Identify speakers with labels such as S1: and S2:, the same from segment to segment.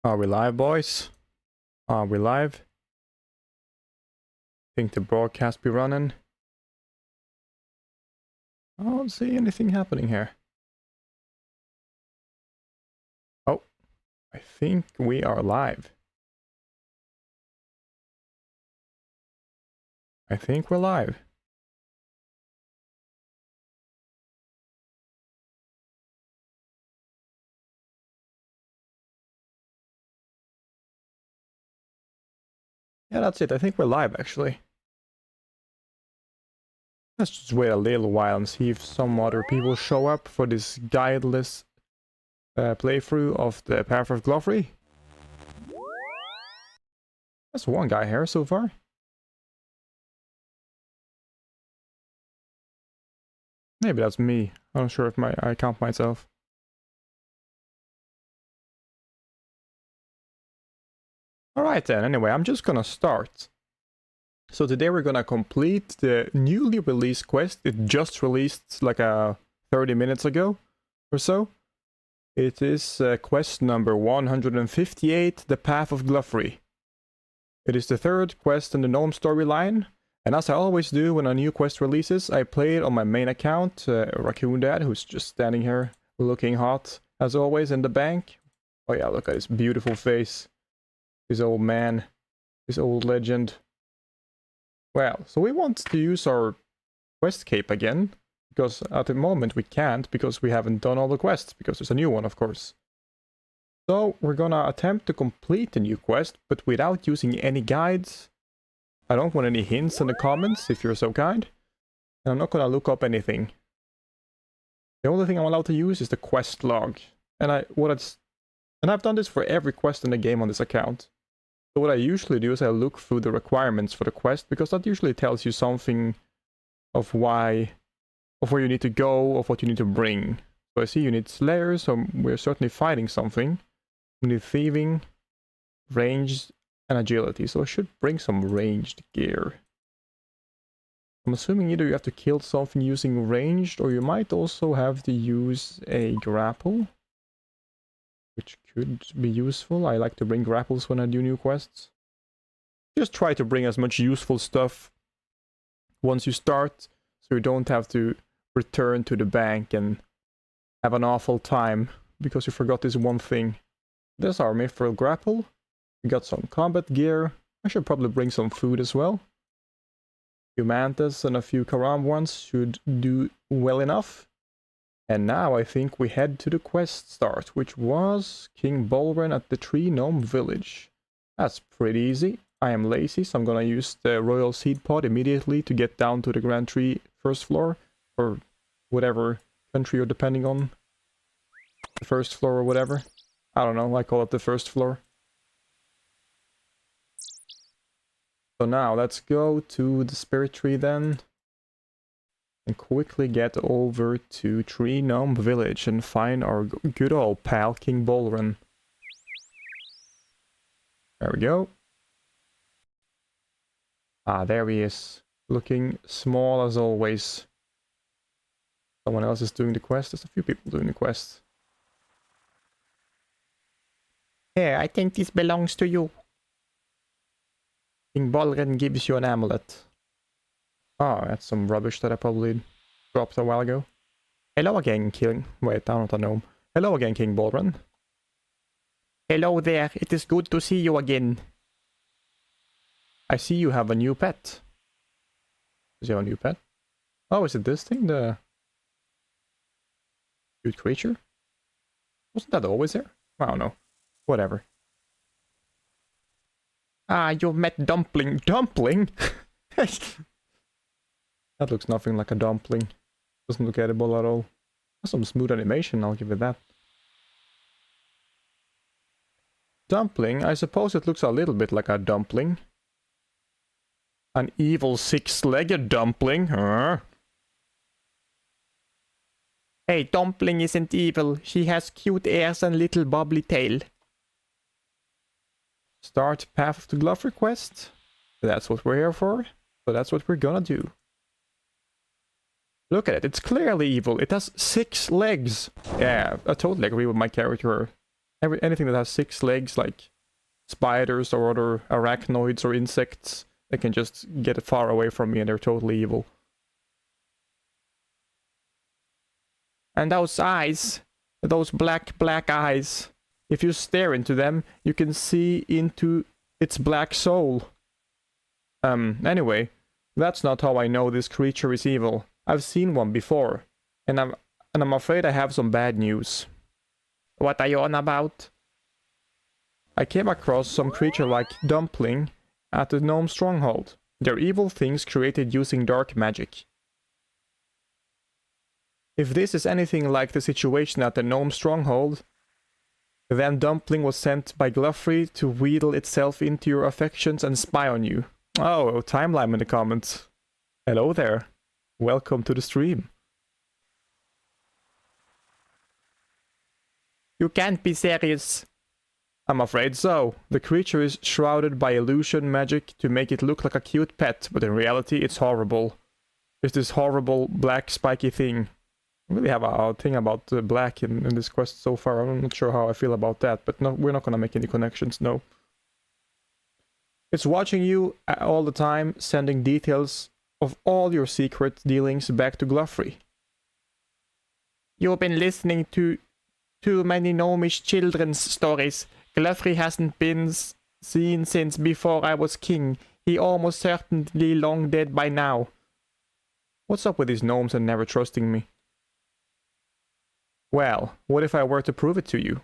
S1: Are we live, boys? Are we live? Think the broadcast be running? I don't see anything happening here. Oh, I think we are live. I think we're live. Yeah, that's it. I think we're live, actually. Let's just wait a little while and see if some other people show up for this guideless playthrough of the Path of Glouphrie. There's one guy here so far. Maybe that's me. I'm not sure if I count myself. Alright then, anyway, I'm just gonna start. So today we're gonna complete the newly released quest. It just released like 30 minutes ago or so. It is quest number 158, The Path of Glouphrie. It is the third quest in the Gnome storyline, and as I always do when a new quest releases, I play it on my main account, Raccoondad, who's just standing here looking hot as always in the bank. Oh yeah, look at his beautiful face. His old man, his old legend. Well, so we want to use our quest cape again, because at the moment we can't, because we haven't done all the quests, because there's a new one, of course. So we're gonna attempt to complete the new quest, but without using any guides. I don't want any hints in the comments, if you're so kind. And I'm not gonna look up anything. The only thing I'm allowed to use is the quest log. And I've done this for every quest in the game on this account. So what I usually do is I look through the requirements for the quest, because that usually tells you something of where you need to go, of what you need to bring. So I see you need slayers, so we're certainly fighting something. We need thieving, ranged, and agility, so I should bring some ranged gear. I'm assuming either you have to kill something using ranged, or you might also have to use a grapple, which could be useful. I like to bring grapples when I do new quests. Just try to bring as much useful stuff once you start, so you don't have to return to the bank and have an awful time because you forgot this one thing. There's our mithril grapple. We got some combat gear. I should probably bring some food as well. A few mantas and a few karam ones should do well enough. And now I think we head to the quest start, which was King Bolren at the Tree Gnome Village. That's pretty easy. I am lazy, so I'm gonna use the Royal Seed Pod immediately to get down to the Grand Tree first floor, or whatever country you're depending on. The first floor or whatever. I don't know, I call it the first floor. So now let's go to the Spirit Tree then. And quickly get over to Tree Gnome Village and find our good old pal King Bolren. There we go. Ah, there he is. Looking small as always. Someone else is doing the quest. There's a few people doing the quest. Here, I think this belongs to you. King Bolren gives you an amulet. Oh, that's some rubbish that I probably dropped a while ago. Hello again, King... Wait, I'm not a gnome. Hello again, King Bolren. Hello there, it is good to see you again. I see you have a new pet. Does he have a new pet? Oh, is it this thing? The... cute creature? Wasn't that always there? I don't know. Whatever. Ah, you've met Dumpling. Dumpling? That looks nothing like a dumpling. Doesn't look edible at all. That's some smooth animation, I'll give it that. Dumpling? I suppose it looks a little bit like a dumpling. An evil six-legged dumpling, huh? Hey, Dumpling isn't evil. She has cute ears and little bubbly tail. Start Path of the Glouphrie quest. That's what we're here for. So that's what we're gonna do. Look at it, it's clearly evil. It has 6 legs. Yeah, I totally agree with my character Anything that has 6 legs, like spiders or other arachnoids or insects, they can just get far away from me and they're totally evil. And those eyes, those black eyes, if you stare into them, you can see into its black soul. Anyway, that's not how I know this creature is evil. I've seen one before, and I'm afraid I have some bad news. What are you on about? I came across some creature like Dumpling at the Gnome Stronghold. They're evil things created using dark magic. If this is anything like the situation at the Gnome Stronghold, then Dumpling was sent by Glouphrie to wheedle itself into your affections and spy on you. Oh, timeline in the comments. Hello there. Welcome to the stream. You can't be serious. I'm afraid so. The creature is shrouded by illusion magic to make it look like a cute pet, but in reality it's horrible. It's this horrible black spiky thing. I really have a thing about black in this quest so far. I'm not sure how I feel about that, but no, we're not gonna make any connections, no. It's watching you all the time, sending details of all your secret dealings back to Glouphrie. You've been listening to too many gnomish children's stories. Glouphrie hasn't been seen since before I was king. He almost certainly long dead by now. What's up with these gnomes and never trusting me? Well, what if I were to prove it to you?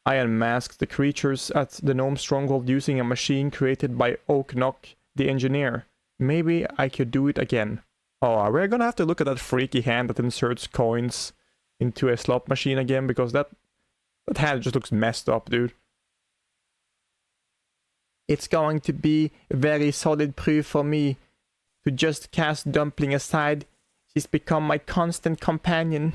S1: I unmasked the creatures at the Gnome Stronghold using a machine created by Oaknock, the engineer. Maybe I could do it again. Oh, we're gonna have to look at that freaky hand that inserts coins into a slot machine again, because that hand just looks messed up, dude. It's going to be very solid proof for me to just cast Dumpling aside. She's become my constant companion.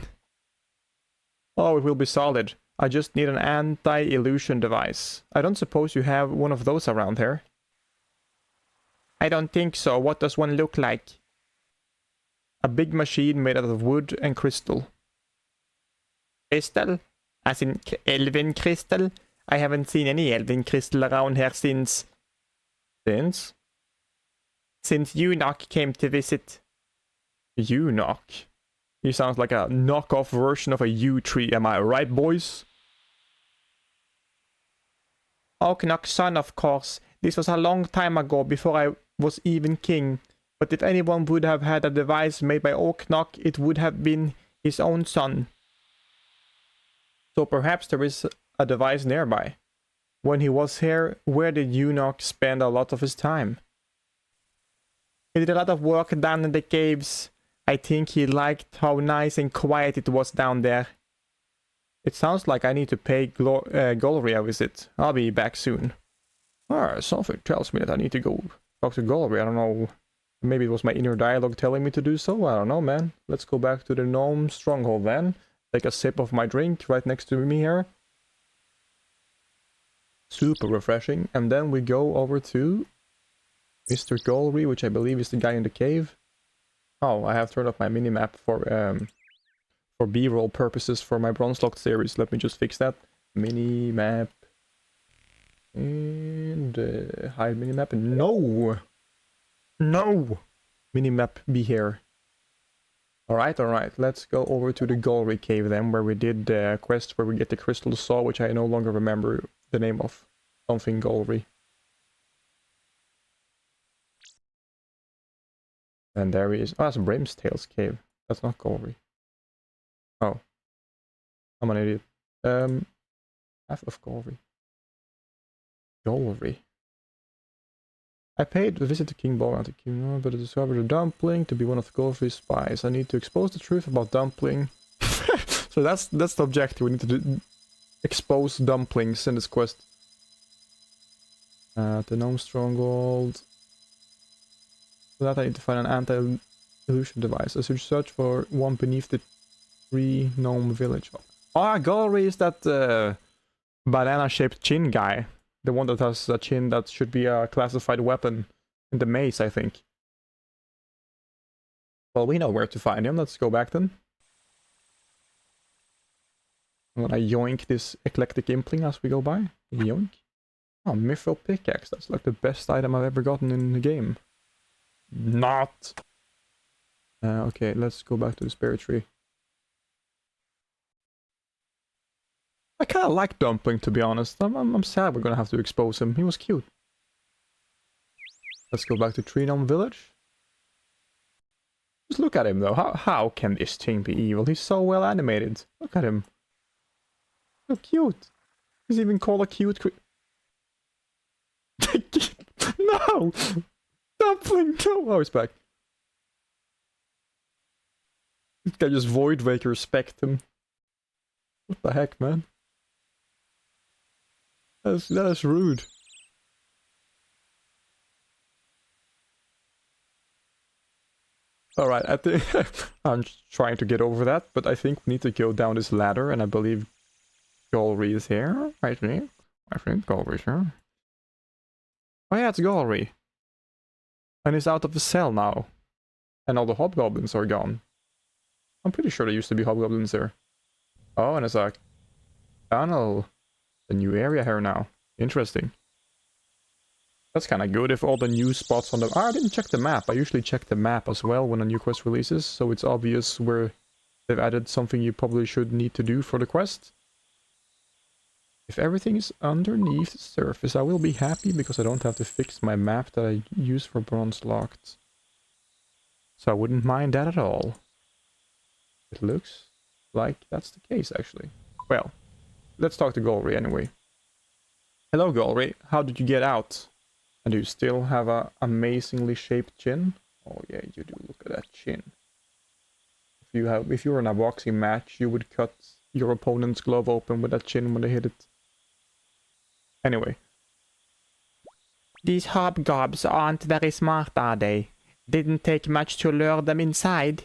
S1: Oh, it will be solid. I just need an anti-illusion device. I don't suppose you have one of those around here. I don't think so. What does one look like? A big machine made out of wood and crystal. Crystal? As in elven crystal? I haven't seen any elven crystal around here since... Since? Since Eunoch came to visit. Eunoch? He sounds like a knockoff version of a yew tree, am I right, boys? Oaknock's son, of course. This was a long time ago, before I was even king. But if anyone would have had a device made by Oaknock, it would have been his own son. So perhaps there is a device nearby. When he was here, where did Eunoch spend a lot of his time? He did a lot of work down in the caves. I think he liked how nice and quiet it was down there. It sounds like I need to pay Glouphrie a visit. I'll be back soon. Something tells me that I need to go talk to Glouphrie. I don't know. Maybe it was my inner dialogue telling me to do so. I don't know, man. Let's go back to the Gnome Stronghold then. Take a sip of my drink right next to me here. Super refreshing. And then we go over to Mr. Glouphrie, which I believe is the guy in the cave. Oh, I have turned off my minimap for B-roll purposes for my Bronze-Locked series. Let me just fix that. Minimap. And hide minimap. No! No! Minimap be here. Alright. Let's go over to the Glouphrie cave then, where we did the quest where we get the crystal saw, which I no longer remember the name of. Something Glouphrie. And there he is. Oh, that's Brimstail's cave. That's not Glouphrie. Oh. I'm an idiot. Half of Glouphrie. Glouphrie. I paid to visit the King Ball the King, but I discovered a Dumpling to be one of Glouphre's spies. I need to expose the truth about Dumpling. So that's the objective. We need to expose dumplings in this quest. The Gnome Stronghold. For that I need to find an anti-illusion device. I should search for one beneath the tree gnome village. Ah, Glouphrie is that banana-shaped chin guy. The one that has a chin that should be a classified weapon in the maze, I think. Well, we know where to find him. Let's go back then. I'm gonna yoink this eclectic impling as we go by. Yoink. Oh, mithril pickaxe. That's like the best item I've ever gotten in the game. Not. Okay, let's go back to the spirit tree. I kind of like Dumpling, to be honest. I'm sad we're gonna have to expose him. He was cute. Let's go back to Tree Gnome Village. Just look at him, though. How can this thing be evil? He's so well animated. Look at him. So cute. He's even called a cute No! Dumpling, no! Oh, he's back. This guy just Void Wake respect him. What the heck, man? That is rude. Alright, I think I'm trying to get over that, but I think we need to go down this ladder, and I believe Glouphrie is here. I think Glouphrie is here. Oh yeah, it's Glouphrie. And he's out of the cell now. And all the hobgoblins are gone. I'm pretty sure there used to be hobgoblins there. Oh, and it's a tunnel. A new area here now. Interesting. That's kind of good if all the new spots on the... I didn't check the map. I usually check the map as well when a new quest releases, so it's obvious where they've added something you probably should need to do for the quest. If everything is underneath the surface, I will be happy because I don't have to fix my map that I use for Bronze Locked. So I wouldn't mind that at all. It looks like that's the case, actually. Well, let's talk to Glouphrie anyway. Hello, Glouphrie. How did you get out? And do you still have a amazingly shaped chin? Oh yeah, you do. Look at that chin. If you were in a boxing match, you would cut your opponent's glove open with that chin when they hit it. Anyway.
S2: These hobgobs aren't very smart, are they? Didn't take much to lure them inside.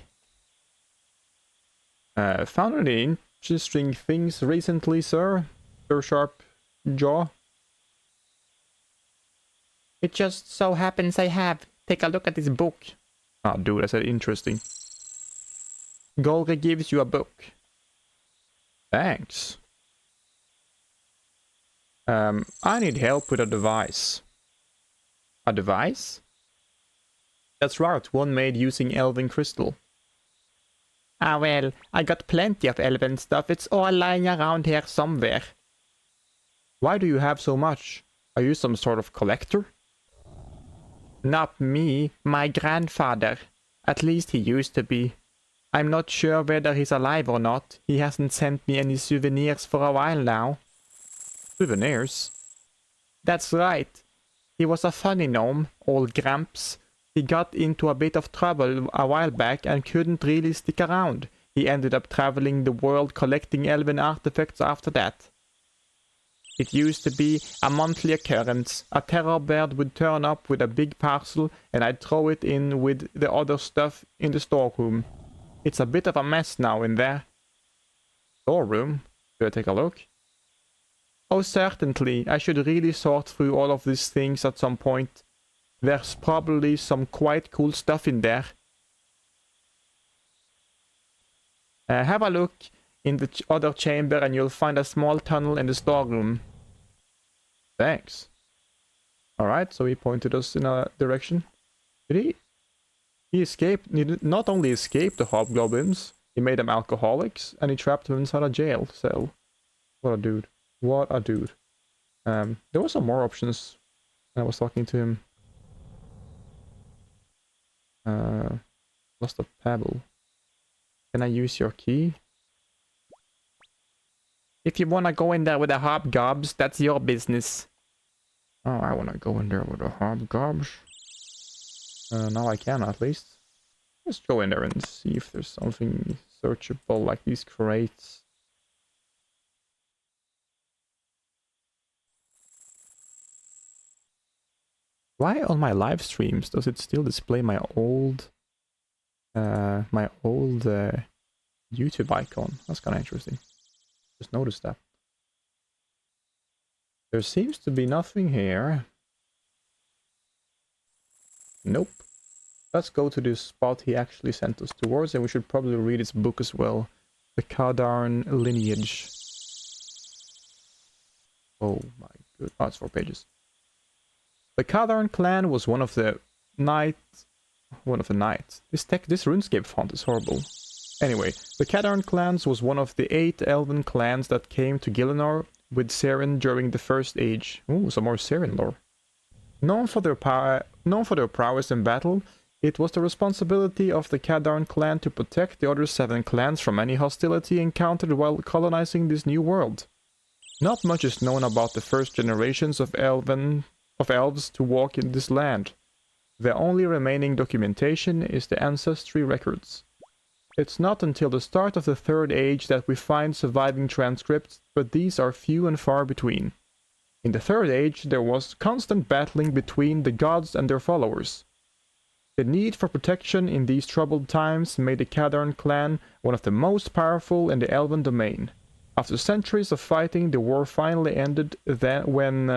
S1: Found any interesting things recently, sir? Sir Sharp Jaw?
S2: It just so happens I have. Take a look at this book.
S1: Oh, dude, I said interesting.
S2: Glouphrie gives you a book.
S1: Thanks. I need help with a device.
S2: A device?
S1: That's right, one made using elven crystal.
S2: Ah well, I got plenty of elven stuff. It's all lying around here somewhere.
S1: Why do you have so much? Are you some sort of collector?
S2: Not me, my grandfather. At least he used to be. I'm not sure whether he's alive or not. He hasn't sent me any souvenirs for a while now.
S1: Souvenirs?
S2: That's right. He was a funny gnome, old Gramps. He got into a bit of trouble a while back and couldn't really stick around. He ended up traveling the world collecting elven artifacts after that. It used to be a monthly occurrence. A terror bird would turn up with a big parcel and I'd throw it in with the other stuff in the storeroom. It's a bit of a mess now in there.
S1: Storeroom? Should I take a look?
S2: Oh, certainly. I should really sort through all of these things at some point. There's probably some quite cool stuff in there. Have a look in the other chamber and you'll find a small tunnel in the storeroom.
S1: Thanks. Alright, so he pointed us in a direction. Did he? He escaped. He did not only escaped the hobgoblins, he made them alcoholics and he trapped them inside a jail cell. What a dude. What a dude. There were some more options when I was talking to him. Lost a pebble. Can I use your key?
S2: If you wanna go in there with the hobgobs, that's your business.
S1: Oh, I wanna go in there with the hobgobs. Now I can at least. Let's go in there and see if there's something searchable like these crates. Why on my live streams does it still display my old YouTube icon? That's kind of interesting. Just noticed that. There seems to be nothing here. Nope. Let's go to this spot he actually sent us towards, and we should probably read his book as well. The Kadarn Lineage. Oh my god. Oh, it's 4 pages. The Kadarn clan was one of the knights. This RuneScape font is horrible. Anyway, the Kadarn clans was one of the 8 elven clans that came to Gielinor with Seren during the First Age. Ooh, some more Seren lore. Known for their prowess in battle, it was the responsibility of the Kadarn clan to protect the other 7 clans from any hostility encountered while colonizing this new world. Not much is known about the first generations of elves to walk in this land. The only remaining documentation is the ancestry records. It's not until the start of the Third Age that we find surviving transcripts, but these are few and far between. In the Third Age, there was constant battling between the gods and their followers. The need for protection in these troubled times made the Kadarn clan one of the most powerful in the Elven domain. After centuries of fighting, the war finally ended when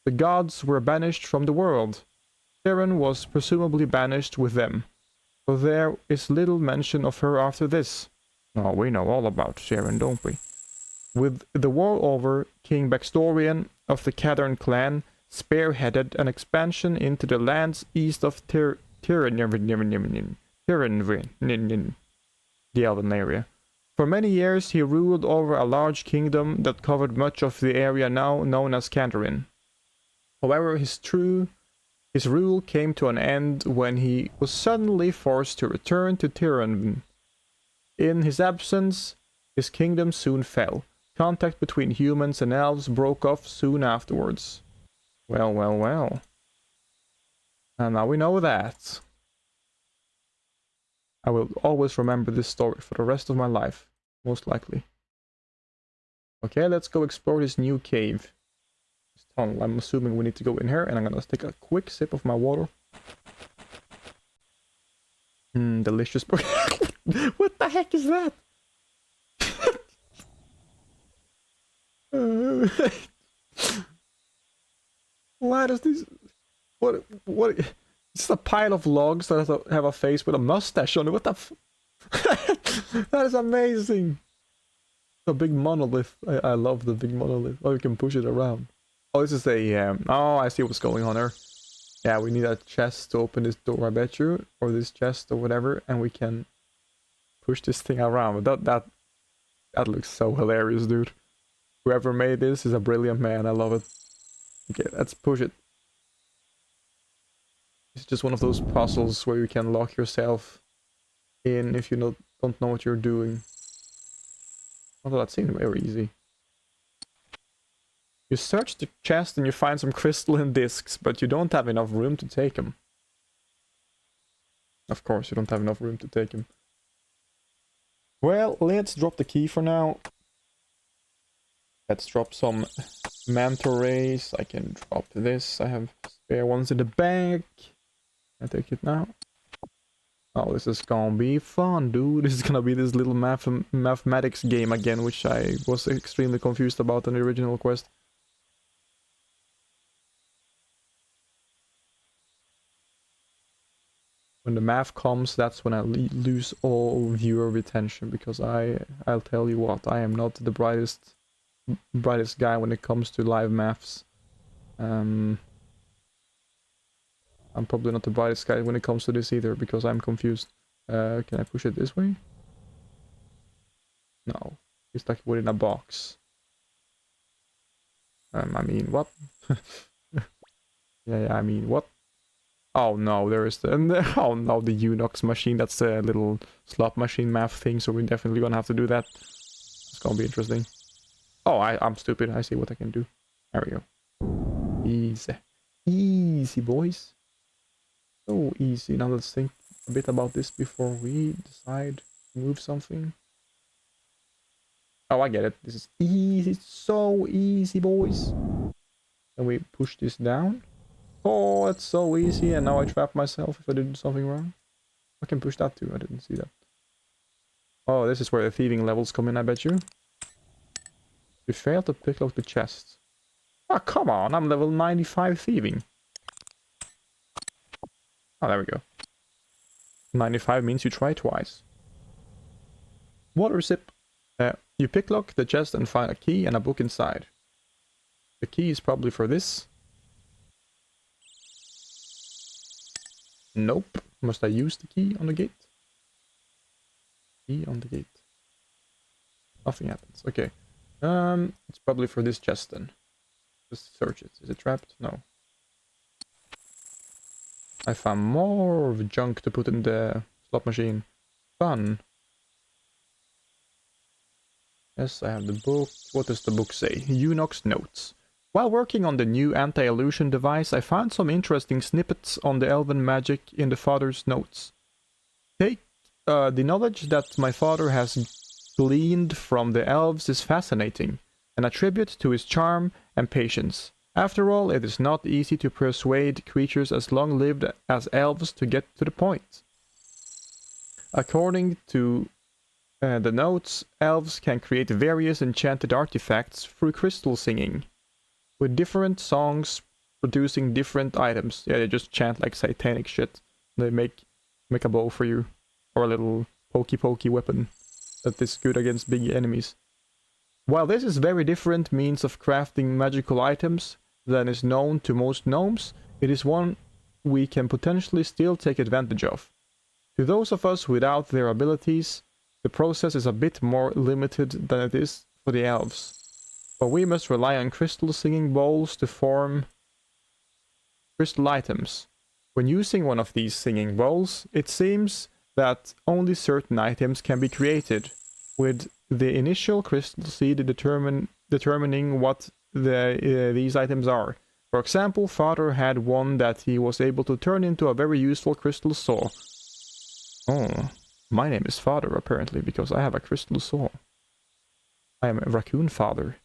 S1: the gods were banished from the world. Seren was presumably banished with them. But there is little mention of her after this. Oh, we know all about Seren, don't we? With the war over, King Baxtorian of the Kadarn clan spearheaded an expansion into the lands east of Tirinvin, the Elven area. For many years he ruled over a large kingdom that covered much of the area now known as Kandarin. However, his rule came to an end when he was suddenly forced to return to Tirinvin. In his absence, his kingdom soon fell. Contact between humans and elves broke off soon afterwards. Well, well, well. And now we know that. I will always remember this story for the rest of my life, most likely. Okay, let's go explore this new cave. This tunnel. I'm assuming we need to go in here, and I'm gonna take a quick sip of my water. Delicious. What the heck is that? Why does this... What... It's a pile of logs that have a face with a mustache on it. What the That is amazing! The big monolith. I love the big monolith. Oh, you can push it around. Oh, this is a... oh, I see what's going on there. Yeah, we need a chest to open this door, I bet you. Or this chest or whatever. And we can push this thing around. That looks so hilarious, dude. Whoever made this is a brilliant man. I love it. Okay, let's push it. It's just one of those puzzles where you can lock yourself in if you don't know what you're doing. Although that seemed very easy. You search the chest and you find some crystalline discs, but you don't have enough room to take them. Of course, you don't have enough room to take them. Well, let's drop the key for now. Let's drop some manta rays. I can drop this. I have spare ones in the bag. I take it now. Oh, this is gonna be fun, dude. This is gonna be this little mathematics game again, which I was extremely confused about in the original quest. When the math comes, that's when I lose all viewer retention, because I'll tell you what, I am not the brightest guy when it comes to live maths. I'm probably not the brightest guy when it comes to this either, because I'm confused. Can I push it this way? No. It's like within a box. I mean, what? yeah, I mean, what? Oh no, there is the... oh no, the Unox machine. That's a little slot machine math thing, so we're definitely gonna have to do that. It's gonna be interesting. Oh, I'm stupid. I see what I can do. There we go. Easy. Easy, boys. So easy. Now let's think a bit about this before we decide to move something. Oh, I get it. This is easy. It's so easy, boys. Can we push this down? Oh, it's so easy. And now I trap myself if I did something wrong. I can push that too. I didn't see that. Oh, this is where the thieving levels come in, I bet you. You failed to pick up the chest. Oh, come on. I'm level 95 thieving. Oh, there we go. 95 means you try twice. Water sip. You picklock the chest and find a key and a book inside. The key is probably for this. Nope. Must I use the key on the gate? Key on the gate. Nothing happens. Okay. It's probably for this chest then. Just search it. Is it trapped? No. I found more of junk to put in the slot machine. Fun. Yes, I have the book. What does the book say? Eunuch's notes. While working on the new anti-illusion device, I found some interesting snippets on the elven magic in the father's notes. Take the knowledge that my father has gleaned from the elves is fascinating, and a tribute to his charm and patience. After all, it is not easy to persuade creatures as long-lived as elves to get to the point. According to the notes, elves can create various enchanted artifacts through crystal singing, with different songs producing different items. Yeah, they just chant like satanic shit. They make a bow for you, or a little pokey weapon that is good against big enemies. While this is very different means of crafting magical items than is known to most gnomes, it is one we can potentially still take advantage of. To those of us without their abilities, the process is a bit more limited than it is for the elves. But we must rely on crystal singing bowls to form crystal items. When using one of these singing bowls, it seems that only certain items can be created, with the initial crystal seed determining what these items are. For example, Father had one that he was able to turn into a very useful crystal saw. Oh, my name is Father apparently, because I have a crystal saw. I am a raccoon father.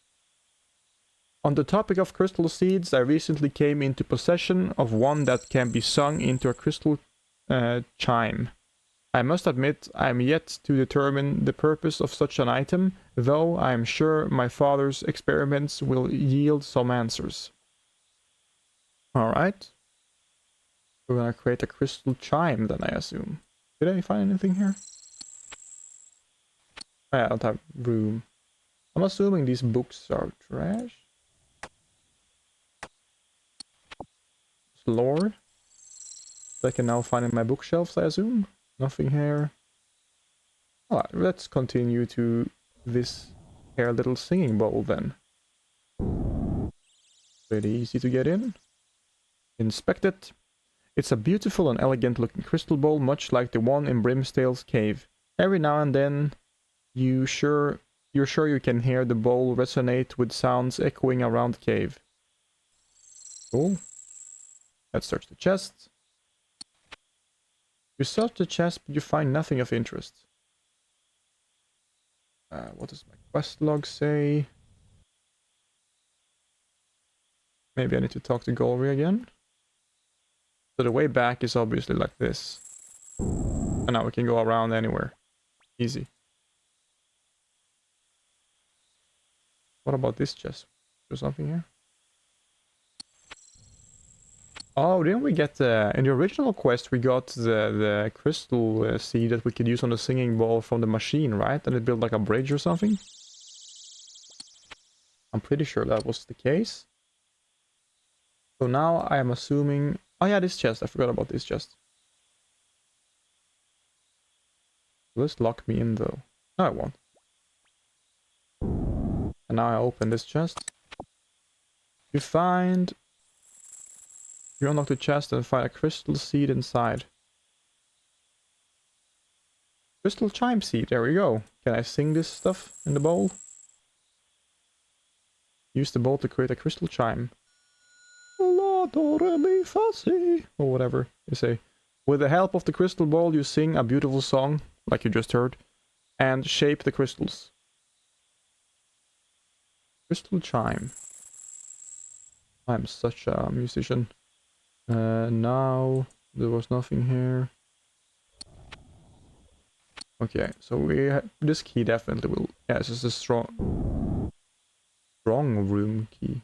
S1: On the topic of crystal seeds, I recently came into possession of one that can be sung into a crystal chime. I must admit, I am yet to determine the purpose of such an item, though I am sure my father's experiments will yield some answers. Alright. We're gonna create a crystal chime then, I assume. Did I find anything here? I don't have room. I'm assuming these books are trash. Lore. I can now find in my bookshelves, I assume. Nothing here. Alright, let's continue to this here little singing bowl then. Pretty easy to get in. Inspect it. It's a beautiful and elegant looking crystal bowl, much like the one in Brimstale's cave. Every now and then, you're sure you can hear the bowl resonate with sounds echoing around the cave. Cool. Let's search the chest. You search the chest, but you find nothing of interest. What does my quest log say? Maybe I need to talk to Glouphrie again. So the way back is obviously like this. And now we can go around anywhere. Easy. What about this chest? There's something here? Oh, didn't we get in the original quest we got the crystal seed that we could use on the singing bowl from the machine, right? And it built like a bridge or something? I'm pretty sure that was the case. So now I am assuming... Oh yeah, this chest. I forgot about this chest. Will this lock me in though? No, it won't. And now I open this chest. You unlock the chest and find a crystal seed inside. Crystal chime seed, there we go. Can I sing this stuff in the bowl? Use the bowl to create a crystal chime. La do re mi fa si, or whatever you say. With the help of the crystal bowl, you sing a beautiful song, like you just heard, and shape the crystals. Crystal chime. I'm such a musician. Now there was nothing here. Okay, so this key definitely will. Yeah, this is a strong room key.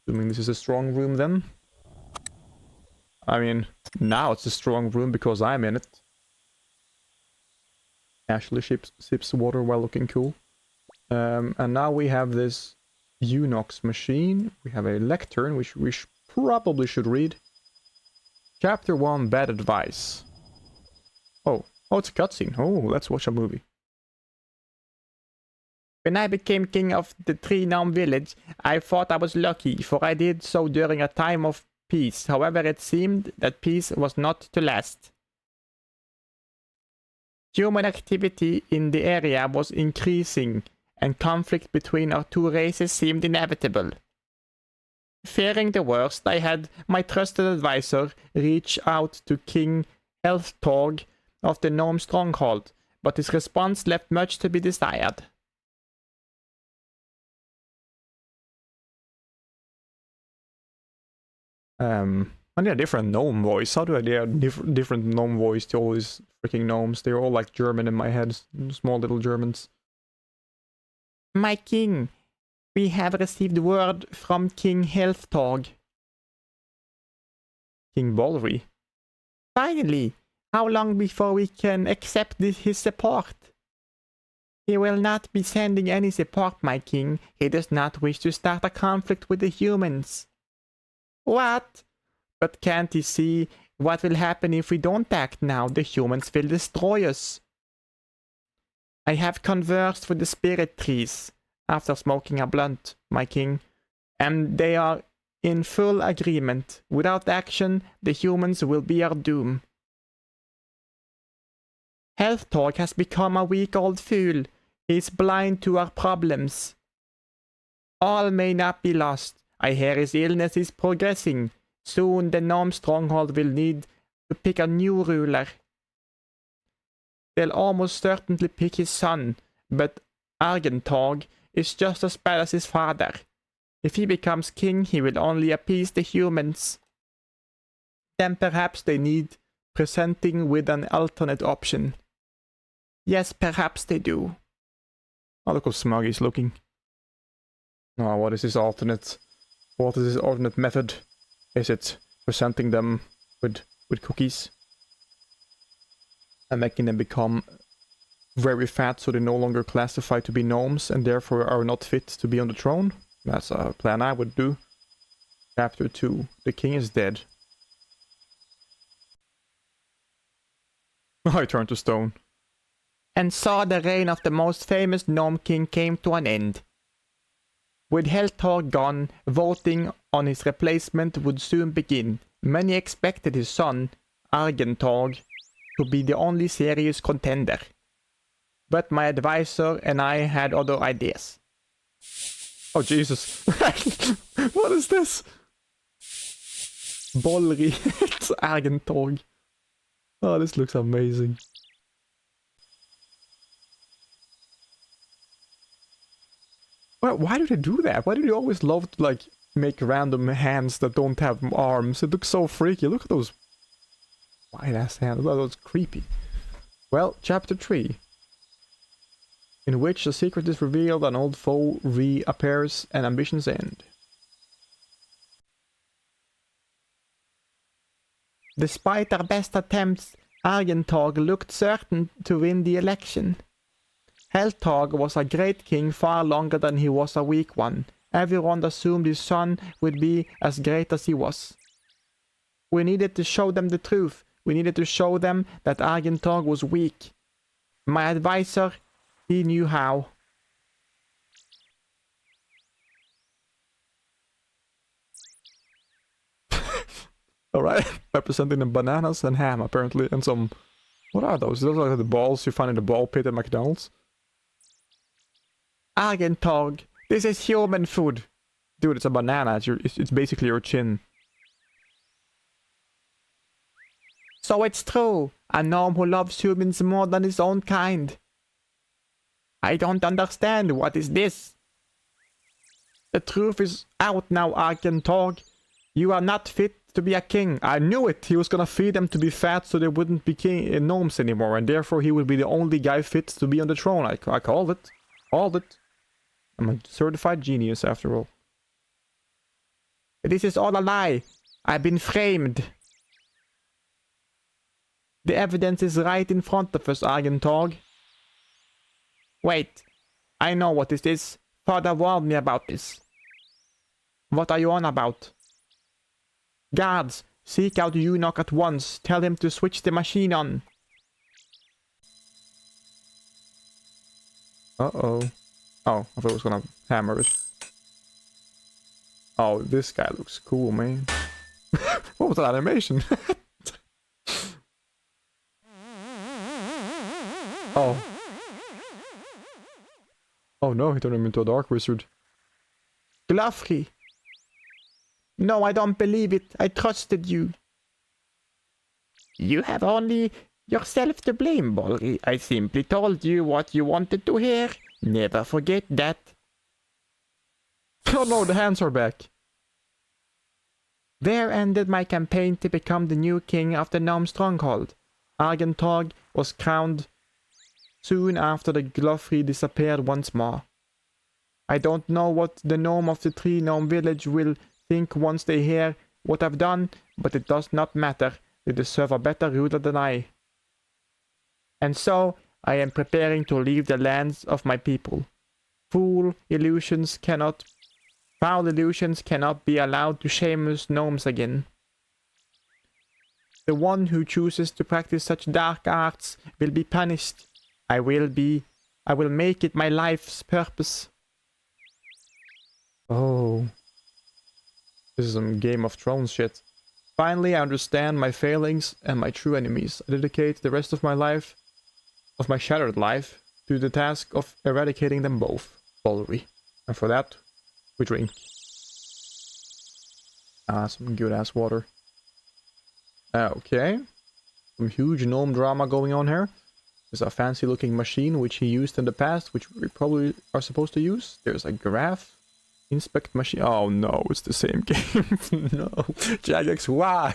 S1: Assuming this is a strong room then. I mean, now it's a strong room because I'm in it. Ashley sips water while looking cool. And now we have this Eunuch's Machine. We have a lectern, which we probably should read. Chapter 1, Bad Advice. Oh, it's a cutscene. Oh, let's watch a movie.
S2: When I became king of the Tree Gnome village, I thought I was lucky, for I did so during a time of peace. However, it seemed that peace was not to last. Human activity in the area was increasing, and conflict between our two races seemed inevitable. Fearing the worst, I had my trusted advisor reach out to King Healthtorg of the Gnome Stronghold, but his response left much to be desired.
S1: I need a different gnome voice. How do I get a different gnome voice to all these freaking gnomes? They're all like German in my head. Small little Germans.
S2: My king, we have received word from King Healthtorg.
S1: King Glouphrie.
S2: Finally! How long before we can accept his support? He will not be sending any support, my king. He does not wish to start a conflict with the humans. What? But can't he see what will happen if we don't act now? The humans will destroy us. I have conversed with the spirit trees after smoking a blunt, my king, and they are in full agreement. Without action, the humans will be our doom. Healthtorg has become a weak old fool. He is blind to our problems. All may not be lost. I hear his illness is progressing. Soon the Gnome Stronghold will need to pick a new ruler. They'll almost certainly pick his son, but Argentorg is just as bad as his father. If he becomes king, he will only appease the humans. Then perhaps they need presenting with an alternate option. Yes, perhaps they do.
S1: Oh, look how smug he's looking. Oh, what is this alternate? What is this alternate method? Is it presenting them with cookies? And making them become very fat so they're no longer classified to be gnomes and therefore are not fit to be on the throne? That's a plan I would do. Chapter 2. The king is dead. I turned to stone.
S2: And so the reign of the most famous gnome king came to an end. With Healthtorg gone, voting on his replacement would soon begin. Many expected his son, Argentorg, to be the only serious contender. But my advisor and I had other ideas.
S1: Oh Jesus. What is this?
S2: Bolri. It's Argentorg.
S1: Oh, this looks amazing. Well, why do they do that? Why do they always love to, like, make random hands that don't have arms? It looks so freaky. Look at those wide-ass hands. Oh, that's creepy. Well, chapter 3. In which the secret is revealed, an old foe reappears, and ambitions end.
S2: Despite our best attempts, Argentorg looked certain to win the election. Healthtorg was a great king far longer than he was a weak one. Everyone assumed his son would be as great as he was. We needed to show them the truth. We needed to show them that Argentorg was weak. My advisor, he knew how.
S1: Alright, representing the bananas and ham, apparently, and some... What are those? Those are like the balls you find in the ball pit at McDonald's.
S2: Argentorg, this is human food.
S1: Dude, it's a banana. It's basically your chin.
S2: So it's true. A gnome who loves humans more than his own kind. I don't understand. What is this? The truth is out now, Argentorg. You are not fit to be a king.
S1: I knew it. He was gonna feed them to be fat so they wouldn't be gnomes anymore, and therefore he would be the only guy fit to be on the throne. I called it. Called it. I'm a certified genius after all.
S2: This is all a lie. I've been framed. The evidence is right in front of us, Argentorg. Wait. I know what this is. Father warned me about this. What are you on about? Guards, seek out Eunuch at once. Tell him to switch the machine on.
S1: Uh-oh. Oh, I thought I was gonna hammer it. Oh, this guy looks cool, man. What was that animation? Oh. Oh no, he turned him into a dark wizard.
S2: Glouphrie. No, I don't believe it. I trusted you. You have only yourself to blame, Bolry. I simply told you what you wanted to hear. Never forget that.
S1: Oh no, the hands are back.
S2: There ended my campaign to become the new king of the Gnome Stronghold. Argentog was crowned soon after the Glouphrie disappeared once more. I don't know what the gnome of the Tree Gnome village will think once they hear what I've done, but it does not matter. They deserve a better ruler than I. And so, I am preparing to leave the lands of my people. Foul illusions cannot be allowed to shameless gnomes again. The one who chooses to practice such dark arts will be punished. I will make it my life's purpose.
S1: Oh. This is some Game of Thrones shit. Finally, I understand my failings and my true enemies. I dedicate the rest of my life, of my shattered life, to the task of eradicating them both. Bolry. And for that, we drink. Ah, some good ass water. Okay. Some huge gnome drama going on here. There's a fancy looking machine which he used in the past, which we probably are supposed to use. There's a graph. Inspect machine. Oh no, it's the same game. No. Jagex, why?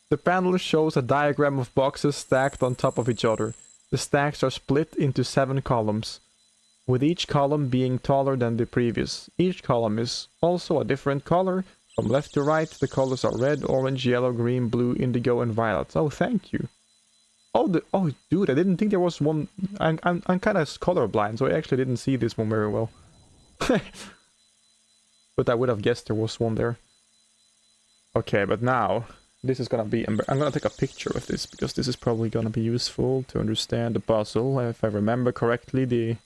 S1: The panel shows a diagram of boxes stacked on top of each other. The stacks are split into 7 columns, with each column being taller than the previous. Each column is also a different color. From left to right, the colors are red, orange, yellow, green, blue, indigo, and violet. Oh, thank you. Oh, dude, I didn't think there was one. I'm kind of colorblind, so I actually didn't see this one very well. But I would have guessed there was one there. Okay, but now this is gonna be. I'm gonna take a picture of this because this is probably gonna be useful to understand the puzzle. If I remember correctly, the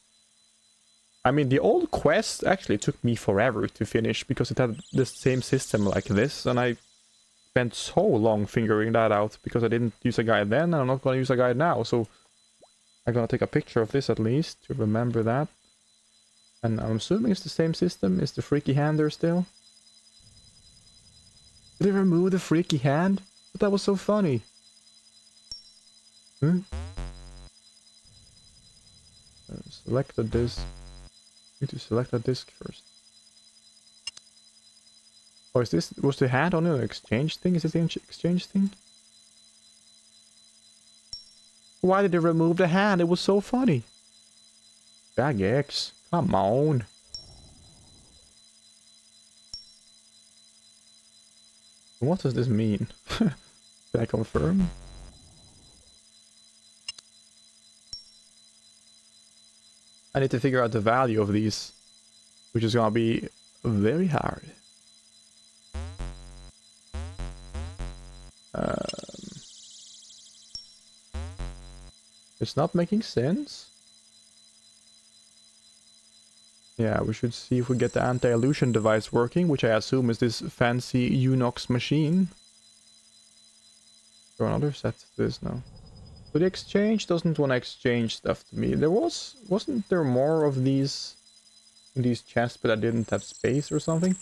S1: old quest actually took me forever to finish because it had the same system like this, and I spent so long figuring that out because I didn't use a guide then, and I'm not gonna use a guide now. So I'm gonna take a picture of this at least to remember that. And I'm assuming it's the same system. Is the freaky hand there still? Did they remove the freaky hand? But that was so funny. Hmm? Select the disc. Need to select a disc first. Oh, was the hand on an exchange thing? Is this the exchange thing? Why did they remove the hand? It was so funny. Jagex. Come on. What does this mean? Can I confirm? I need to figure out the value of these, which is gonna be very hard. It's not making sense. Yeah, we should see if we get the anti-illusion device working, which I assume is this fancy Eunuch's machine. Or another set to this now. So the exchange doesn't want to exchange stuff to me. Wasn't there more of these in these chests, but I didn't have space or something?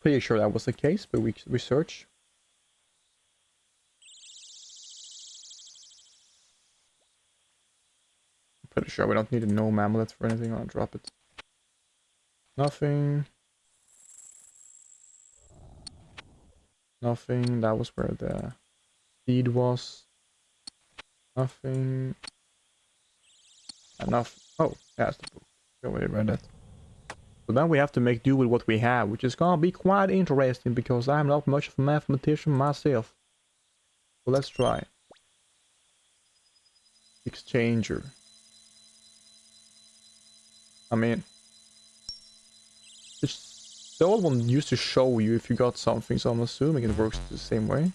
S1: Pretty sure that was the case, but we research. Pretty sure we don't need a gnome amulet for anything. I'll drop it. Nothing. Nothing. That was where the seed was. Nothing. Enough. Oh, that's the book. I already read that. So then we have to make do with what we have, which is gonna be quite interesting because I'm not much of a mathematician myself. So let's try. Exchanger. I mean, The old one used to show you if you got something, so I'm assuming it works the same way.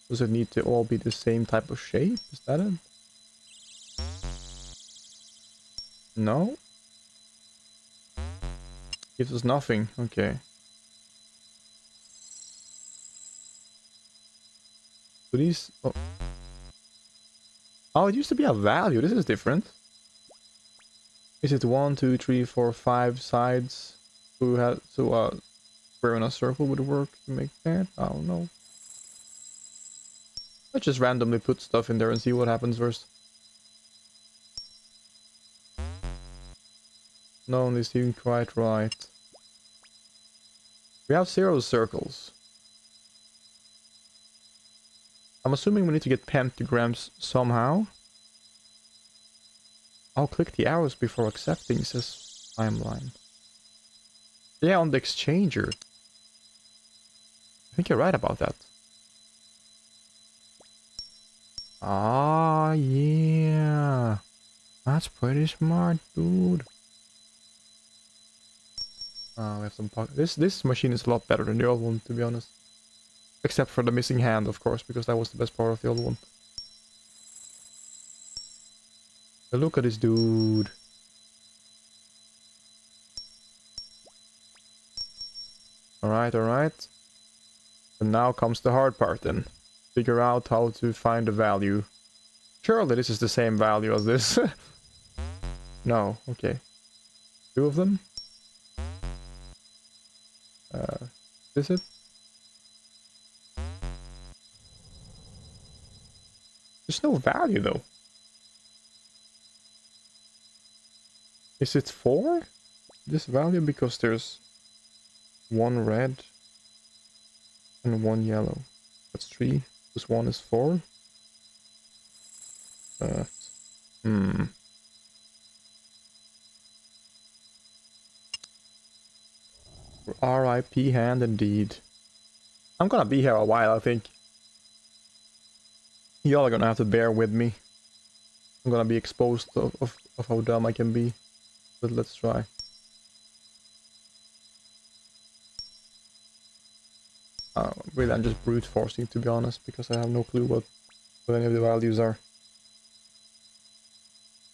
S1: Does it need to all be the same type of shape? Is that it? No? Gives us nothing. Okay. So these... Oh. Oh, it used to be a value. This is different. Is it 1, 2, 3, 4, 5 sides? So square in a circle would work to make that? I don't know. Let's just randomly put stuff in there and see what happens first. No, this seems quite right. We have 0 circles. I'm assuming we need to get pentagrams somehow. I'll click the arrows before accepting, says timeline. Yeah, on the exchanger. I think you're right about that. Ah, yeah. That's pretty smart, dude. We have some this machine is a lot better than the old one, to be honest. Except for the missing hand, of course, because that was the best part of the old one. But look at this dude. Alright, alright. And now comes the hard part then. Figure out how to find the value. Surely this is the same value as this. No, okay. 2 of them? Is it? There's no value though. Is it 4? This value because there's 1 red and 1 yellow. That's 3. This 1 is 4. R.I.P. hand indeed. I'm gonna be here a while, I think. Y'all are gonna have to bear with me. I'm gonna be exposed of how dumb I can be. But let's try. Really, I'm just brute forcing, to be honest, because I have no clue what any of the values are.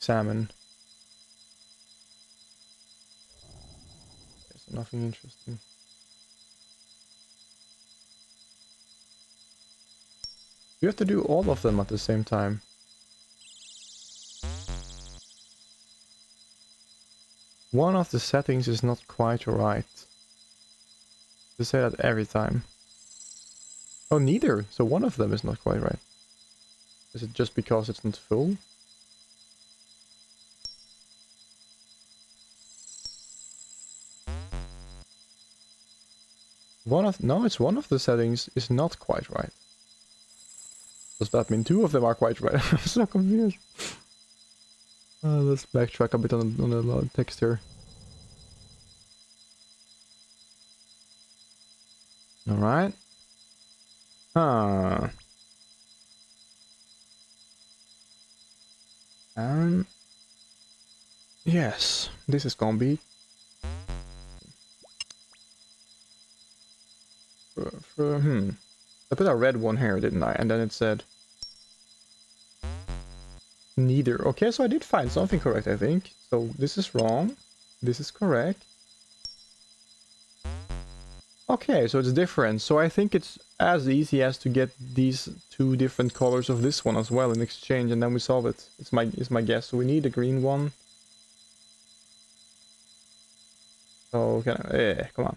S1: Salmon. Okay, so nothing interesting. You have to do all of them at the same time. One of the settings is not quite right. They say that every time. Oh, neither. So one of them is not quite right. Is it just because it's not full? No, it's one of the settings is not quite right. Does that mean 2 of them are quite right? I'm so confused. Let's backtrack a bit on the text here. Alright. Yes, this is gonna be I put a red one here, didn't I? And then it said neither. Okay, so I did find something correct, I think. So this is wrong. This is correct. Okay, so it's different. So I think it's as easy as to get these 2 different colors of this one as well in exchange, and then we solve it. It's my guess. So we need a green one. So can I, come on.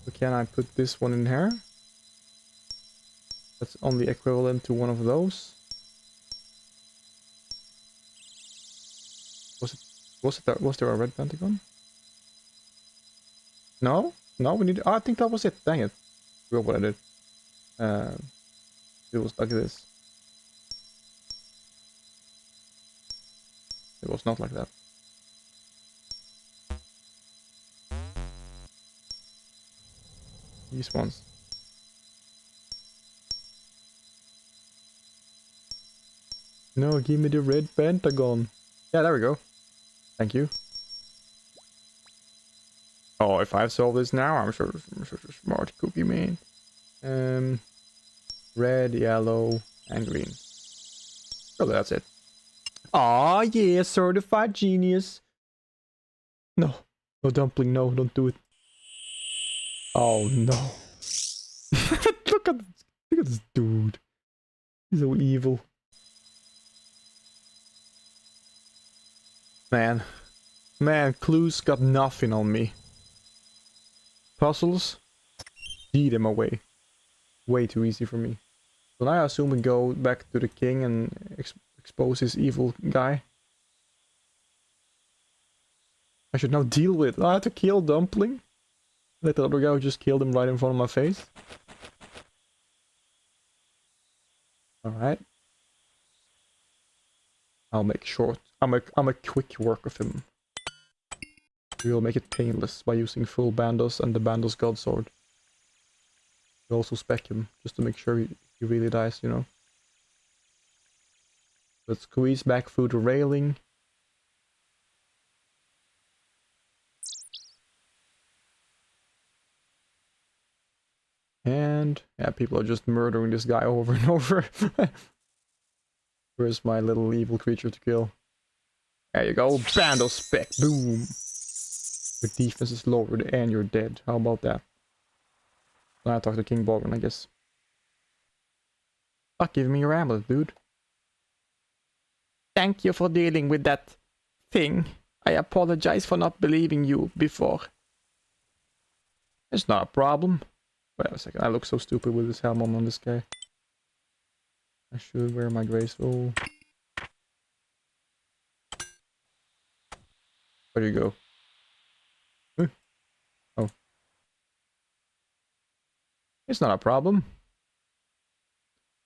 S1: So can I put this one in here? That's only equivalent to one of those. Was there a red pentagon? No? No, we need... Oh, I think that was it. Dang it. I forgot what I did. It was like this. It was not like that. These ones. No, give me the red pentagon. Yeah, there we go. Thank you. Oh, if I solve this now, I'm such a smart cookie, man. Red, yellow, and green. Oh, that's it. Oh yeah, certified genius. No, no dumpling, no, don't do it. Oh no. look at this dude. He's so evil. Man, clues got nothing on me. Puzzles? Beat him away. Way too easy for me. So now I assume we go back to the king and expose his evil guy. I should now deal with it. I have to kill Dumpling. Let the other guy who just killed him right in front of my face. Alright. I'll make quick work of him. We will make it painless by using full Bandos and the Bandos God Sword. We also spec him, just to make sure he really dies, you know. Let's squeeze back through the railing. And yeah, people are just murdering this guy over and over. Where's my little evil creature to kill? There you go, Bando spec, boom! Your defense is lowered and you're dead. How about that? Now I talk to King Borgren, I guess. Fuck, give me your amulet, dude. Thank you for dealing with that thing. I apologize for not believing you before. It's not a problem. Wait a second, I look so stupid with this helmet on this guy. I should wear my graceful. Where do you go? Oh. It's not a problem.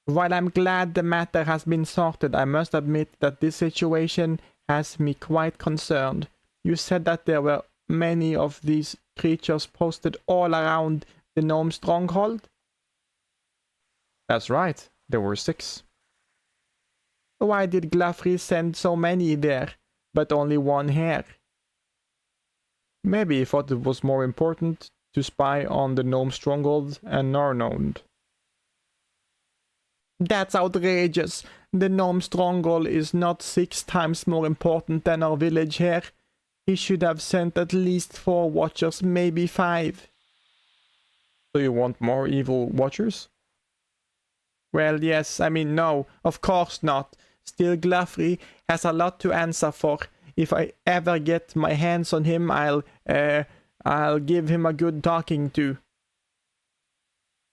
S1: While I'm glad the matter has been sorted, I must admit that this situation has me quite concerned. You said that there were many of these creatures posted all around the gnome stronghold? That's right, there were 6. Why did Glouphrie send so many there, but only 1 here? Maybe he thought it was more important to spy on the gnome stronghold and Narnond. That's outrageous. The gnome stronghold is not 6 times more important than our village here. He should have sent at least 4 watchers, maybe 5. So you want more evil watchers? Well, yes, I mean, no, of course not. Still, Glouphrie has a lot to answer for. If I ever get my hands on him, I'll give him a good talking to.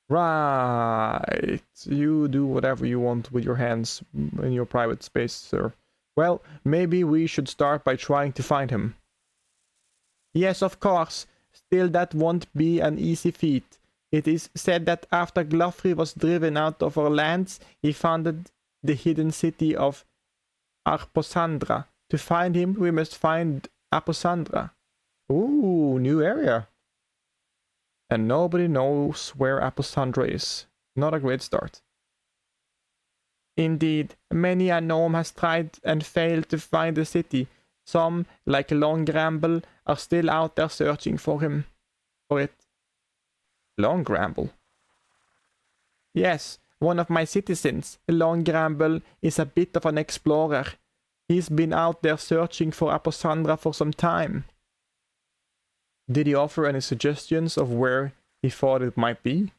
S1: Right. You do whatever you want with your hands in your private space, sir. Well, maybe we should start by trying to find him. Yes, of course. Still, that won't be an easy feat. It is said that after Glouphrie was driven out of our lands, he founded the hidden city of Arposandra. To find him, we must find Arposandra. Ooh, new area. And nobody knows where Arposandra is. Not a great start. Indeed, many a gnome has tried and failed to find the city. Some, like Long Gramble, are still out there searching for it. Long Gramble? Yes, one of my citizens, Long Gramble, is a bit of an explorer. He's been out there searching for Arposandra for some time. Did he offer any suggestions of where he thought it might be?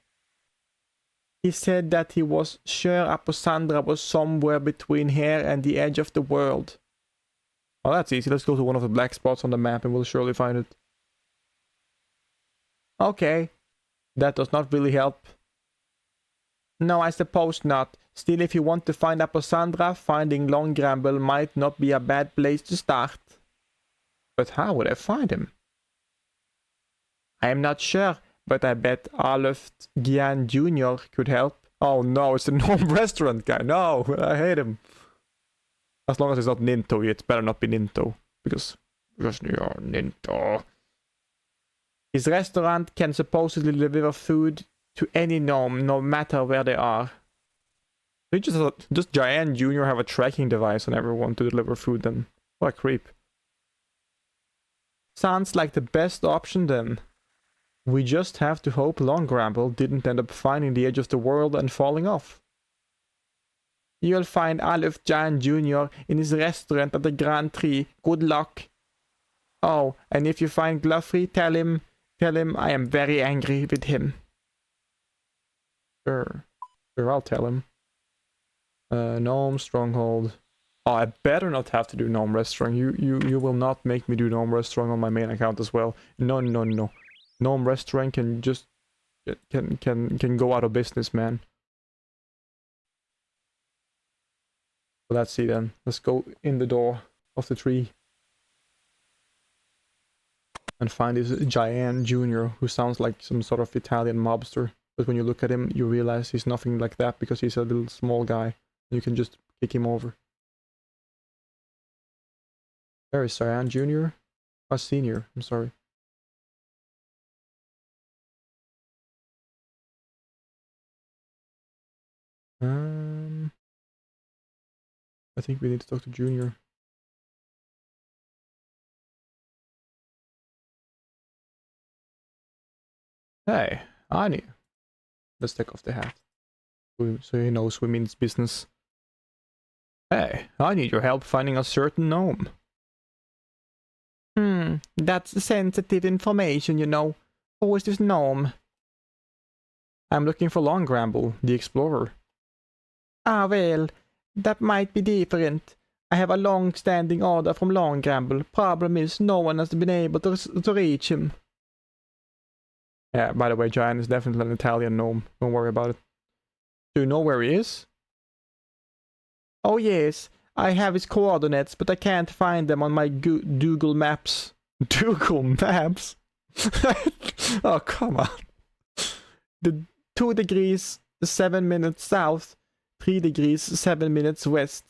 S1: He said that he was sure Arposandra was somewhere between here and the edge of the world. Oh, that's easy. Let's go to one of the black spots on the map and we'll surely find it. Okay. That does not really help. No, I suppose not. Still, if you want to find Arposandra, finding Long Gramble might not be a bad place to start. But how would I find him? I am not sure, but I bet Olaf Gian Jr. could help. Oh no, it's the gnome restaurant guy. No, I hate him. As long as it's not Ninto, it better not be Ninto. Because you're Ninto. His restaurant can supposedly deliver food to any gnome, no matter where they are. So just Gian Jr. have a tracking device on everyone to deliver food then. What a creep.
S2: Sounds like the best option then. We just have to hope Long Gramble didn't end up finding the edge of the world and falling off. You'll find Aleph Jan Jr. in his restaurant at the Grand Tree. Good luck. Oh, and if you find Glouphrie, tell him I am very angry with him. Sure, I'll tell him. Gnome Stronghold. Oh, I better not have to do Gnome Restaurant. You will not make me do Gnome Restaurant on my main account as well. No. Gnome Restaurant can just can go out of business, man. Well, let's see then. Let's go in the door of the tree and find this Giant Jr. who sounds like some sort of Italian mobster. But when you look at him, you realize he's nothing like that because he's a little small guy. You can just kick him over. There is Cyan Jr. Senior, I'm sorry. I think we need to talk to Junior. Hey, Ani. Let's take off the hat. So he knows we mean business. Hey, I need your help finding a certain gnome. That's sensitive information, you know. Who is this gnome? I'm looking for Long Gramble, the explorer. Ah, well, that might be different. I have a long-standing order from Long Gramble. Problem is, no one has been able to reach him. Yeah, by the way, Giant is definitely an Italian gnome. Don't worry about it. Do you know where he is? Oh yes, I have his coordinates, but I can't find them on my Google Maps. Google Maps? Oh, come on. The 2 degrees 7 minutes south, 3 degrees 7 minutes west.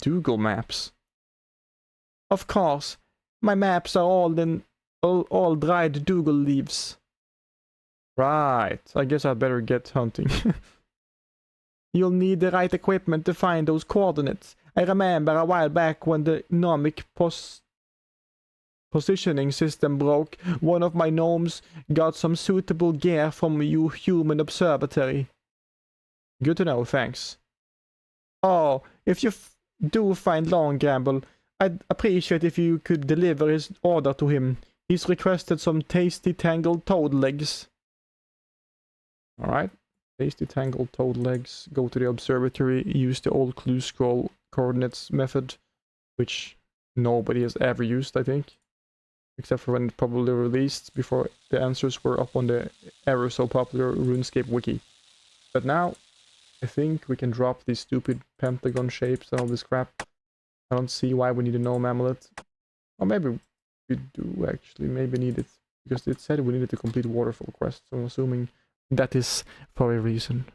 S2: Google Maps. Of course, my maps are all dried Google leaves. Right, I guess I'd better get hunting. You'll need the right equipment to find those coordinates. I remember a while back when the gnomic positioning system broke, one of my gnomes got some suitable gear from your human observatory. Good to know, thanks. Oh, if you do find Long Gramble, I'd appreciate if you could deliver his order to him. He's requested some tasty tangled toad legs. Alright. Tasty tangled toad legs. Go to the observatory. Use the old clue scroll coordinates method, which nobody has ever used, I think. Except for when it probably released before the answers were up on the ever so popular RuneScape wiki. But now, I think we can drop these stupid pentagon shapes and all this crap. I don't see why we need a gnome amulet. Or maybe we do actually maybe need it. Because it said we needed to complete waterfall quest, so I'm assuming that is for a reason.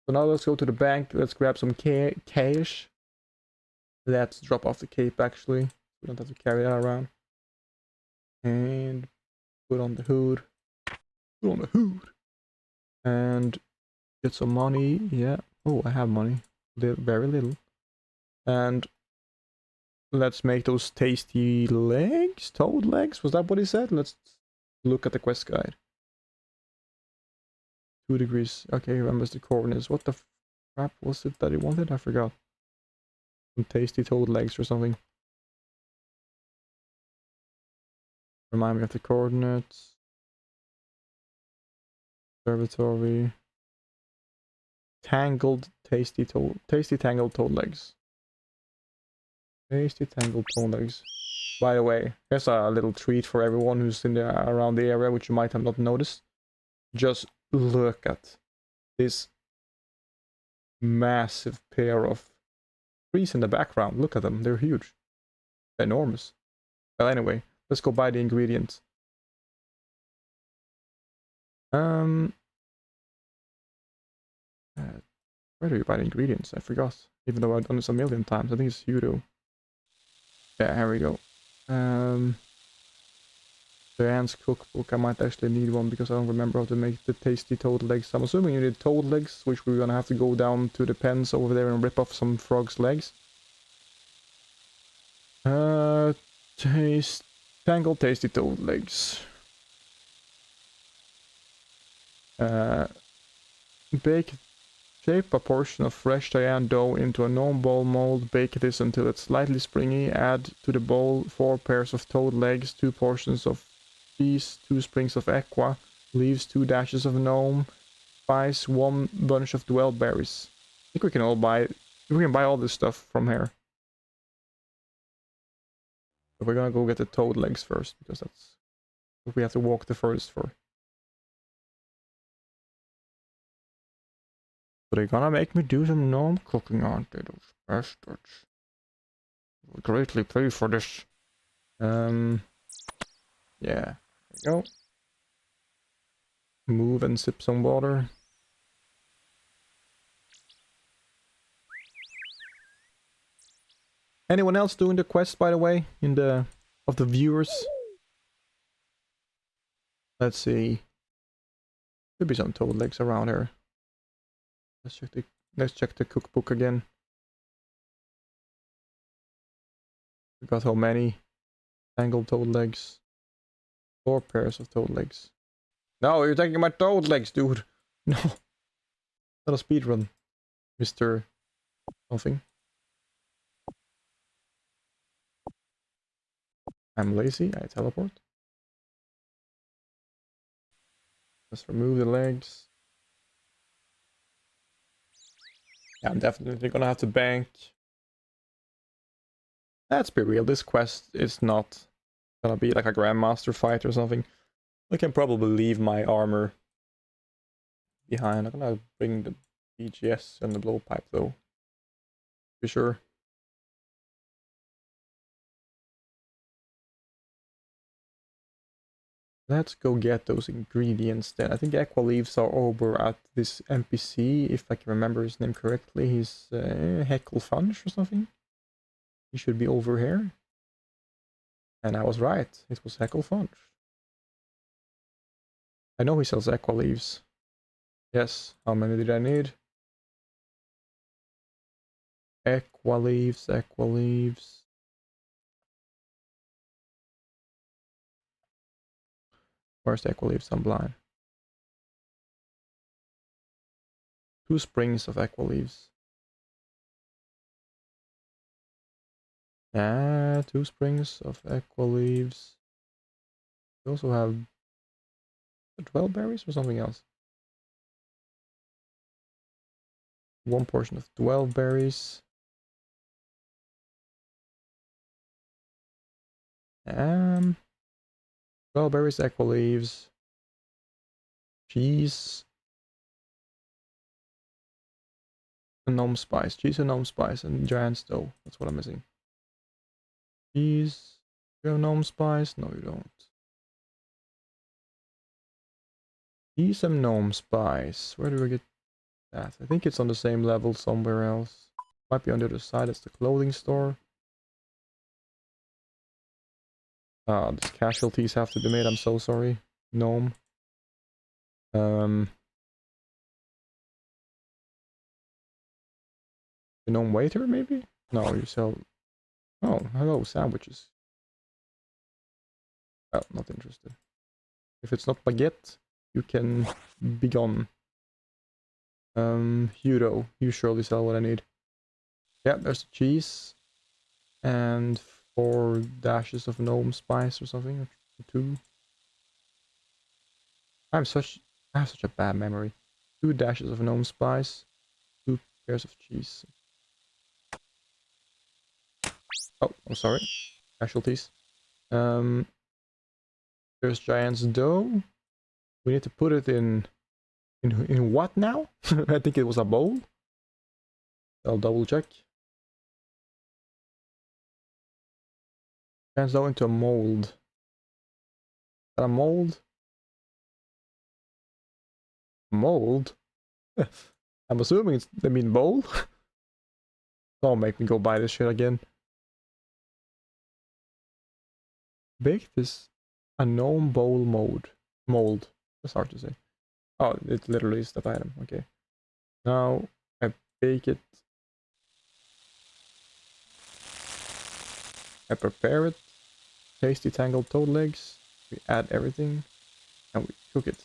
S2: So now let's go to the bank. Let's grab some cash. Let's drop off the cape actually. We don't have to carry that around. And put on the hood. Put on the hood. And get some money. Yeah. Oh, I have money. Very little. And let's make those tasty legs. Toad legs? Was that what he said? Let's look at the quest guide. 2 degrees. Okay, remembers the coordinates. What the crap was it that he wanted? I forgot. Some tasty toad legs or something. Remind me of the coordinates. Observatory. Tangled tasty tangled toad legs. Tasty tangled toad legs. By the way, here's a little treat for everyone who's in around the area, which you might have not noticed. Just look at this massive pair of trees in the background. Look at them, they're huge. They're enormous. Well, anyway, let's go buy the ingredients. Where do you buy the ingredients? I forgot. Even though I've done this a million times. I think it's Udo. Yeah, here we go. Diane's cookbook. I might actually need one because I don't remember how to make the tasty toad legs. I'm assuming you need toad legs, which we're gonna have to go down to the pens over there and rip off some frog's legs. Tasty
S1: Tangled tasty toad legs. Bake, shape a portion of fresh cayenne dough into a gnome bowl mold. Bake this until it's slightly springy. Add to the bowl 4 pairs of toad legs, 2 portions of cheese, 2 sprigs of aqua, leaves, 2 dashes of gnome spice, 1 bunch of dwell berries. I think we can buy all this stuff from here. But we're gonna go get the toad legs first, because that's what we have to walk the furthest for. But they're gonna make me do some gnome cooking, aren't they, those bastards? We'll greatly pay for this. Yeah, there you go. Move and sip some water. Anyone else doing the quest, by the way, of the viewers? Let's see. Could be some toad legs around here. Let's check the cookbook again. Forgot how many. Tangled toad legs. 4 pairs of toad legs. No, you're taking my toad legs, dude. No. Not a speedrun, Mr. Something. I'm lazy, I teleport. Just remove the legs. Yeah, I'm definitely gonna have to bank. Let's be real, this quest is not gonna be like a Grandmaster fight or something. I can probably leave my armor behind. I'm gonna bring the BGS and the blowpipe though. Be sure. Let's go get those ingredients then. I think Aqua Leaves are over at this NPC, if I can remember his name correctly. He's Heckle Funch or something. He should be over here. And I was right. It was Heckle Funch. I know he sells Aqua Leaves. Yes. How many did I need? Aqua Leaves, Aqua Leaves. Where's the Aqua Leaves? I'm blind. 2 springs of Aqua Leaves. 2 springs of Aqua Leaves. We also have 12 berries or something else. 1 portion of 12 berries. 12 berries, Aqua Leaves. Cheese. And gnome spice. Cheese and gnome spice and giant stove. That's what I'm missing. Cheese. You have gnome spice? No, you don't. Cheese and gnome spice. Where do we get that? I think it's on the same level somewhere else. Might be on the other side. It's the clothing store. Ah, these casualties have to be made. I'm so sorry. Gnome. The gnome waiter, maybe? No, you sell... Oh, hello, sandwiches. Well, not interested. If it's not baguette, you can be gone. Hero, you surely sell what I need. Yeah, there's the cheese. And 4 dashes of gnome spice or something. Or 2. I have such a bad memory. 2 dashes of gnome spice. 2 pairs of cheese. Oh, I'm sorry. Casualties. There's Giant's dough. We need to put it in what now? I think it was a bowl. I'll double check. Giant's dough into a mold. Is that a mold? Mold? I'm assuming they mean bowl. Don't make me go buy this shit again. Bake this a gnome bowl mold. That's hard to say. Oh, it literally is that item. Okay. Now I bake it. I prepare it. Tasty tangled toad legs. We add everything and we cook it.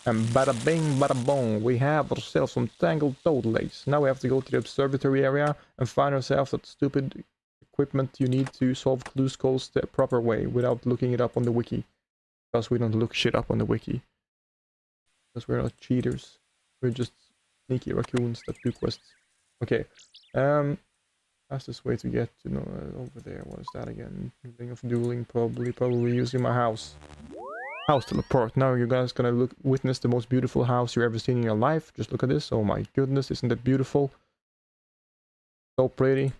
S1: And bada bing, bada bong, we have ourselves some tangled toad legs. Now we have to go to the observatory area and find ourselves that stupid equipment you need to solve clue skulls the proper way without looking it up on the wiki. Because we don't look shit up on the wiki. Because we're not cheaters. We're just sneaky raccoons that do quests. Okay. Fastest way to get to know over there. What is that again? Ring of dueling, probably using my house. House teleport. Now you guys gonna witness the most beautiful house you've ever seen in your life. Just look at this. Oh my goodness, isn't that beautiful? So pretty.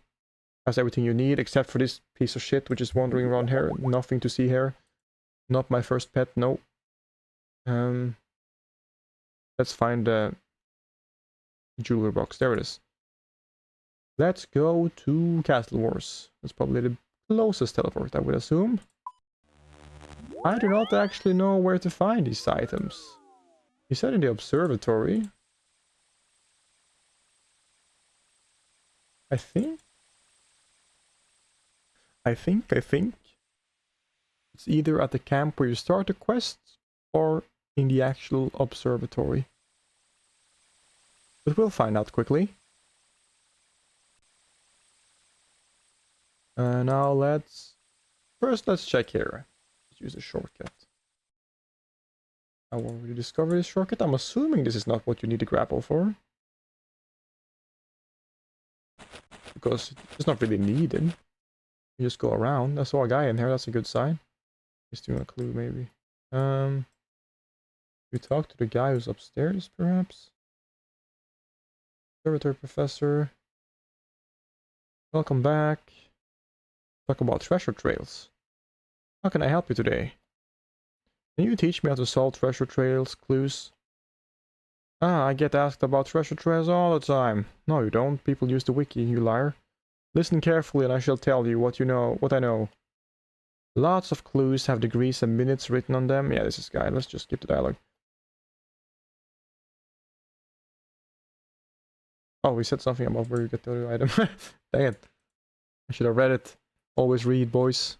S1: Has everything you need except for this piece of shit which is wandering around here. Nothing to see here. Not my first pet, no. Let's find the jeweler box. There it is. Let's go to Castle Wars. That's probably the closest teleport, I would assume. I do not actually know where to find these items. He said in the observatory. I think. It's either at the camp where you start the quest or in the actual observatory. But we'll find out quickly. Now let's check here. Let's use a shortcut. I already discovered this shortcut. I'm assuming this is not what you need to grapple for. Because it's not really needed. You just go around. I saw a guy in here, that's a good sign. He's doing a clue maybe. We talk to the guy who's upstairs perhaps? Observatory professor. Welcome back. Talk about treasure trails. How can I help you today? Can you teach me how to solve treasure trails, clues? Ah, I get asked about treasure trails all the time. No, you don't. People use the wiki, you liar. Listen carefully and I shall tell you what I know. Lots of clues have degrees and minutes written on them. Yeah, this is guy. Let's just skip the dialogue. Oh, we said something about where you get the other item. Dang it. I should have read it. Always read, boys.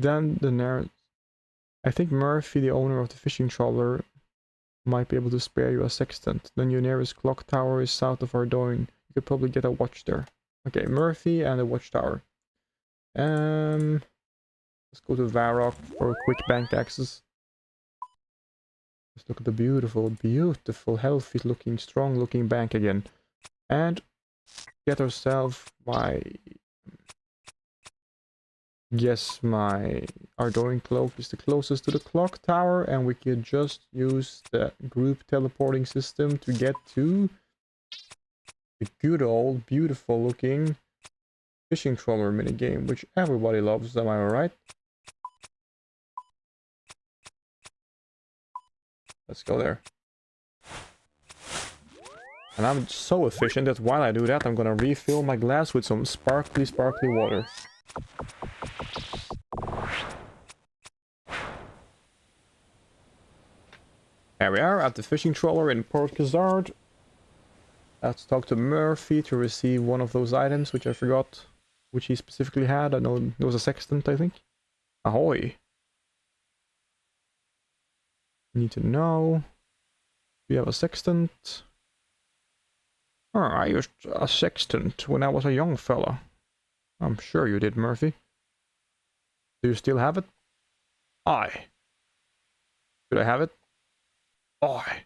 S1: Then the narrative. I think Murphy, the owner of the fishing trawler, might be able to spare you a sextant. Then your nearest clock tower is south of Ardoin. You could probably get a watch there. Okay, Murphy and a watchtower. Let's go to Varrock for a quick bank access. Let's look at the beautiful, healthy looking, strong looking bank again. And get ourselves my... Yes, my Ardoin cloak is the closest to the clock tower, and we could just use the group teleporting system to get to the good old, beautiful looking fishing trawler minigame, which everybody loves, am I right? Let's go there. And I'm so efficient that while I do that, I'm gonna refill my glass with some sparkly water. There we are at the fishing trawler in Port Khazard. Let's talk to Murphy to receive one of those items, which I forgot which he specifically had. I know there was a sextant, I think. Ahoy! Need to know. Do you have a sextant? Oh, I used a sextant when I was a young fella. I'm sure you did, Murphy. Do you still have it? Aye. Should I have it? Aye.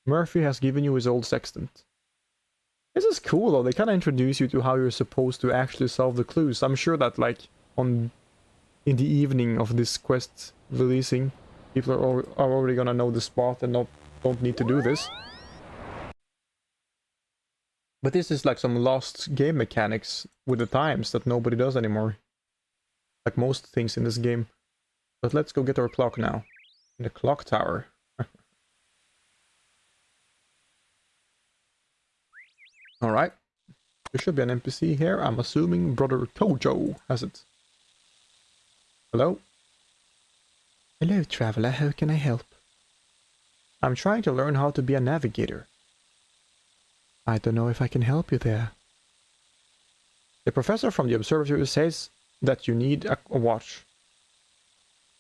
S1: Murphy has given you his old sextant. This is cool though, they kind of introduce you to how you're supposed to actually solve the clues. I'm sure that like in the evening of this quest releasing, people are already gonna know the spot and don't need to do this. But this is like some lost game mechanics with the times that nobody does anymore. Like most things in this game. But let's go get our clock now. In the clock tower. Alright. There should be an NPC here. I'm assuming Brother Tojo has it. Hello?
S2: Hello, traveler. How can I help? I'm trying to learn how to be a navigator. I don't know if I can help you there. The professor from the observatory says that you need a watch.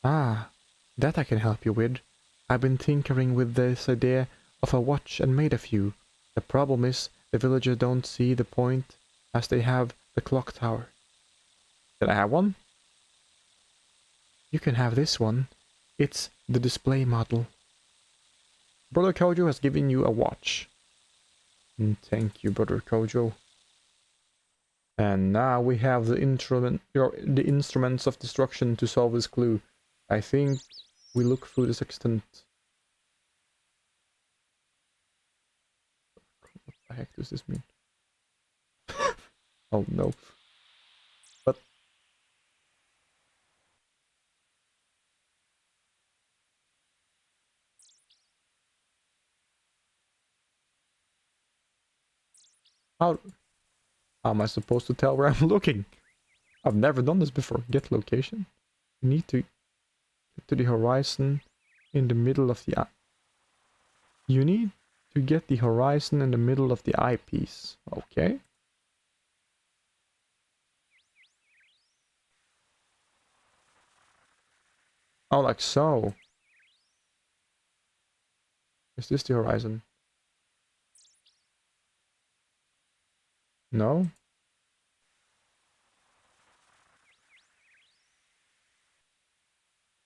S2: Ah, that I can help you with. I've been tinkering with this idea of a watch and made a few. The problem is the villagers don't see the point as they have the clock tower. Can I have one? You can have this one. It's the display model. Brother Kojo has given you a watch. Thank you, Brother Kojo. And now we have the instruments of destruction to solve this clue. I think we look through the sextant. What the heck does this mean? Oh no. But how am I supposed to tell where I'm looking? I've never done this before. Get location. You need to get to the horizon in the middle of the eye. You need to get the horizon in the middle of the eyepiece. Okay. Oh, like so. Is this the horizon? No?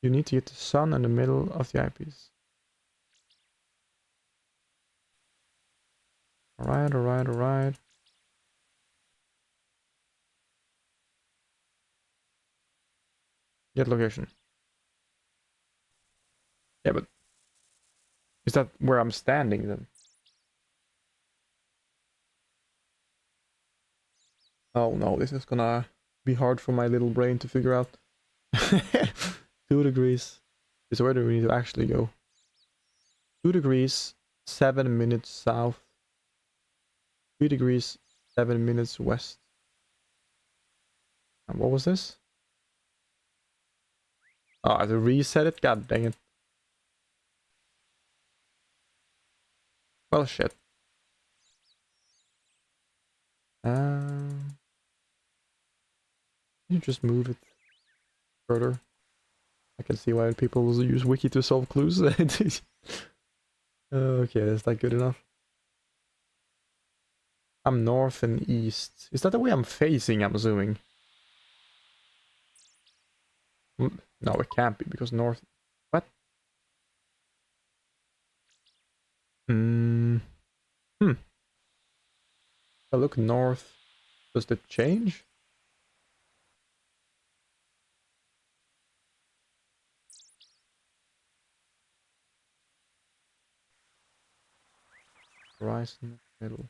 S2: You need to get the sun in the middle of the eyepiece. Alright, alright, alright. Get location. Yeah, but is that where I'm standing then? Oh no, this is gonna be hard for my little brain to figure out. 2 degrees is where do we need to actually go? 2 degrees, 7 minutes south. 3 degrees, 7 minutes west. And what was this? Oh, I have to reset it? God dang it. Well, shit. You just move it further. I can see why people use wiki to solve clues. Okay, is that good enough? I'm north and east. Is that the way I'm facing, I'm assuming? No, it can't be, because north... What? If I look north, does it change? Horizon, middle.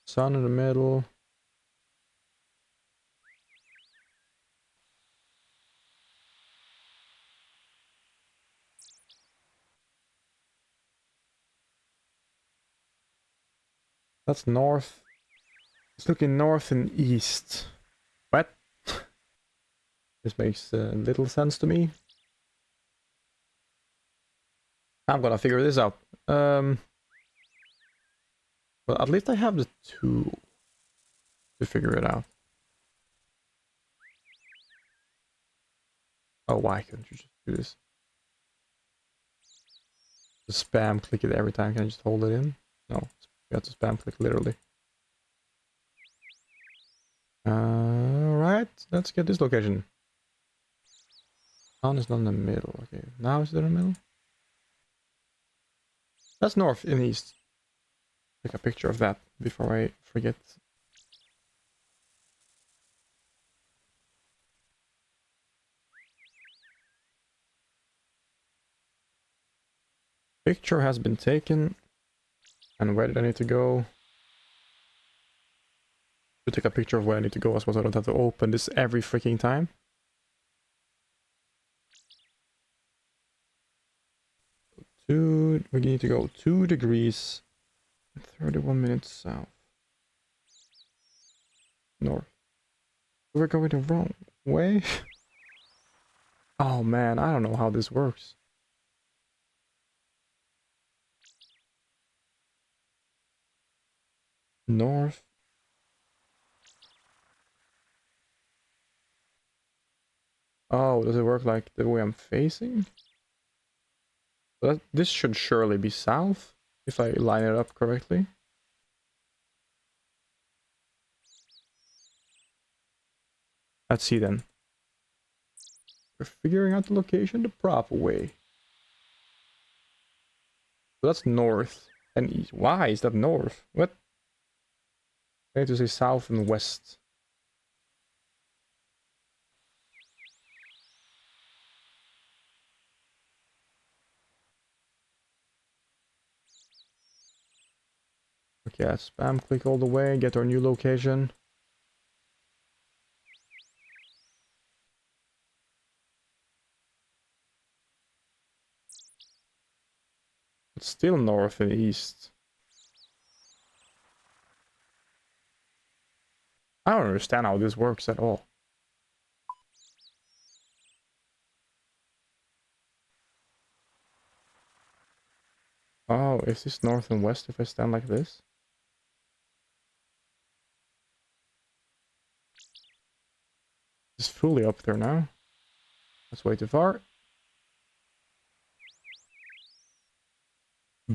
S2: Sun in the middle. That's north. It's looking north and east. What? This makes little sense to me. I'm gonna figure this out. Well, at least I have the tool to figure it out. Oh, why couldn't you just do this? Just spam click it every time. Can I just hold it in? No, you have to spam click literally. Alright, let's get this location. Sun is not in the middle. Okay, now is it in the middle? That's north and east. Take a picture of that before I forget. Picture has been taken. And where did I need to go? To take a picture of where I need to go, I suppose I don't have to open this every freaking time. We need to go 2 degrees
S1: 31 minutes south. North. We're going the wrong way? Oh man, I don't know how this works. North. Oh, does it work like the way I'm facing? This should surely be south, if I line it up correctly. Let's see then. We're figuring out the location the proper way. So that's north and east. Why is that north? What? I need to say south and west. Okay, let's spam click all the way, get our new location. It's still north and east. I don't understand how this works at all. Oh, is this north and west if I stand like this? It's fully up there now. That's way too far.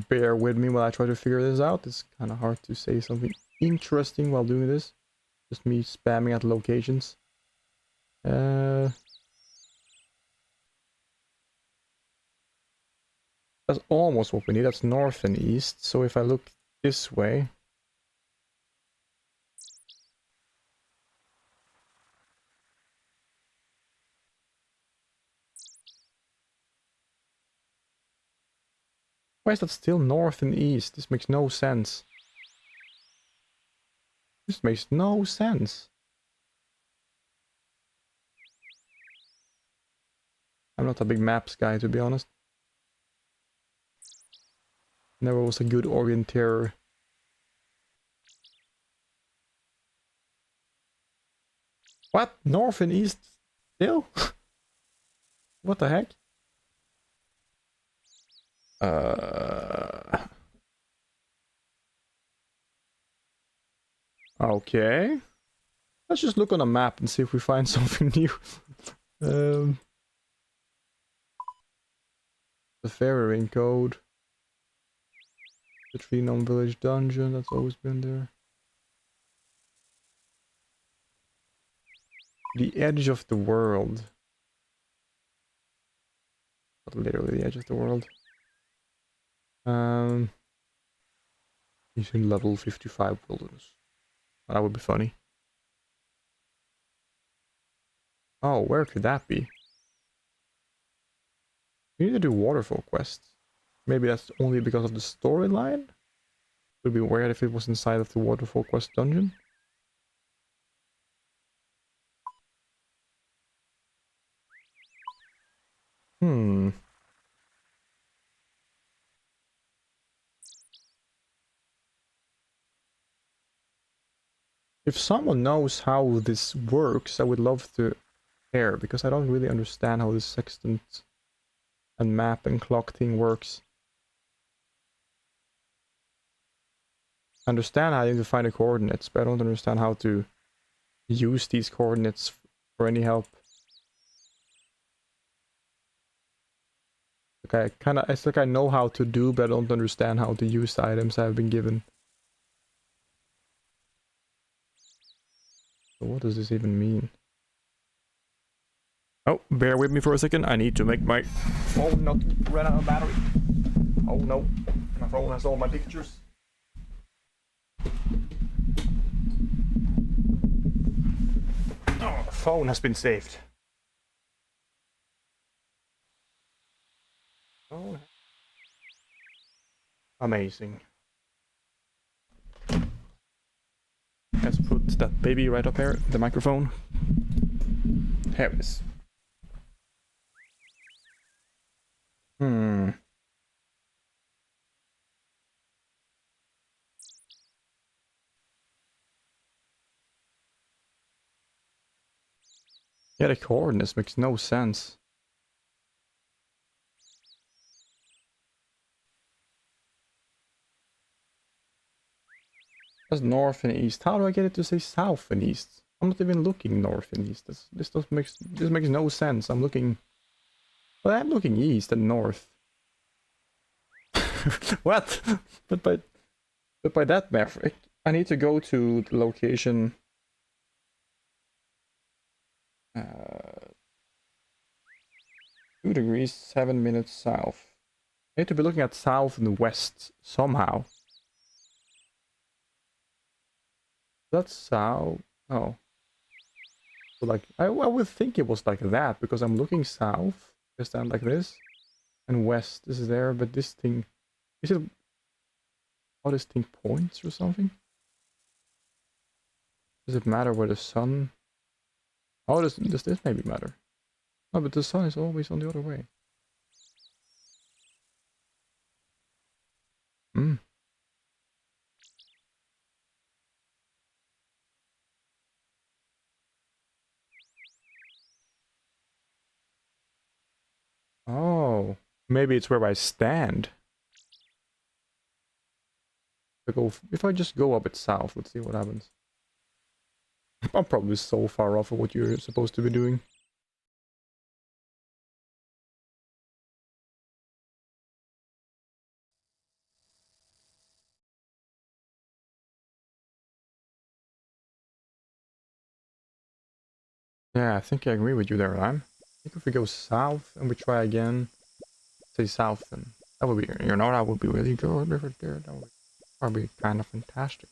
S1: Bear with me while I try to figure this out. It's kind of hard to say something interesting while doing this. Just me spamming at locations. That's almost what we need. That's north and east. So if I look this way... Why is that still north and east? This makes no sense. This makes no sense. I'm not a big maps guy, to be honest. Never was a good orienteer. What? North and east still? What the heck? Okay. Let's just look on a map and see if we find something new. The fairy ring code. The tree known village dungeon, that's always been there. The edge of the world. Not literally the edge of the world. He's in level 55 wilderness. That would be funny. Oh, where could that be? We need to do waterfall quests. Maybe that's only because of the storyline? It would be weird if it was inside of the waterfall quest dungeon. If someone knows how this works, I would love to hear, because I don't really understand how this sextant and map and clock thing works. I understand how you need to find the coordinates, but I don't understand how to use these coordinates for any help. Okay, it's like I know how to do, but I don't understand how to use the items I've been given. So what does this even mean? Oh, bear with me for a second. I need to make my phone not run out of battery. Oh no, my phone has all my pictures. Oh, the phone has been saved. Oh, amazing. Let's put that baby right up here, the microphone. Here it is. Yeah, the coordinates makes no sense. That's north and east. How do I get it to say south and east? I'm not even looking north and east. This makes no sense. I'm looking. Well, I'm looking east and north. What? But by that metric, I need to go to the location. 2 degrees 7 minutes south. I need to be looking at south and west somehow. That's south. Oh. So like, I would think it was like that, because I'm looking south, I stand like this, and west is there, but this thing, is it how this thing points or something? Does it matter where the sun? Oh, does this maybe matter? No, but the sun is always on the other way. Hmm. Oh, maybe it's where I stand. If I just go a bit south, let's see what happens. I'm probably so far off of what you're supposed to be doing. Yeah, I think I agree with you there, Ryan. I think if we go south and we try again, say south, then that would be, that would be really good right there. That would probably be kind of fantastic.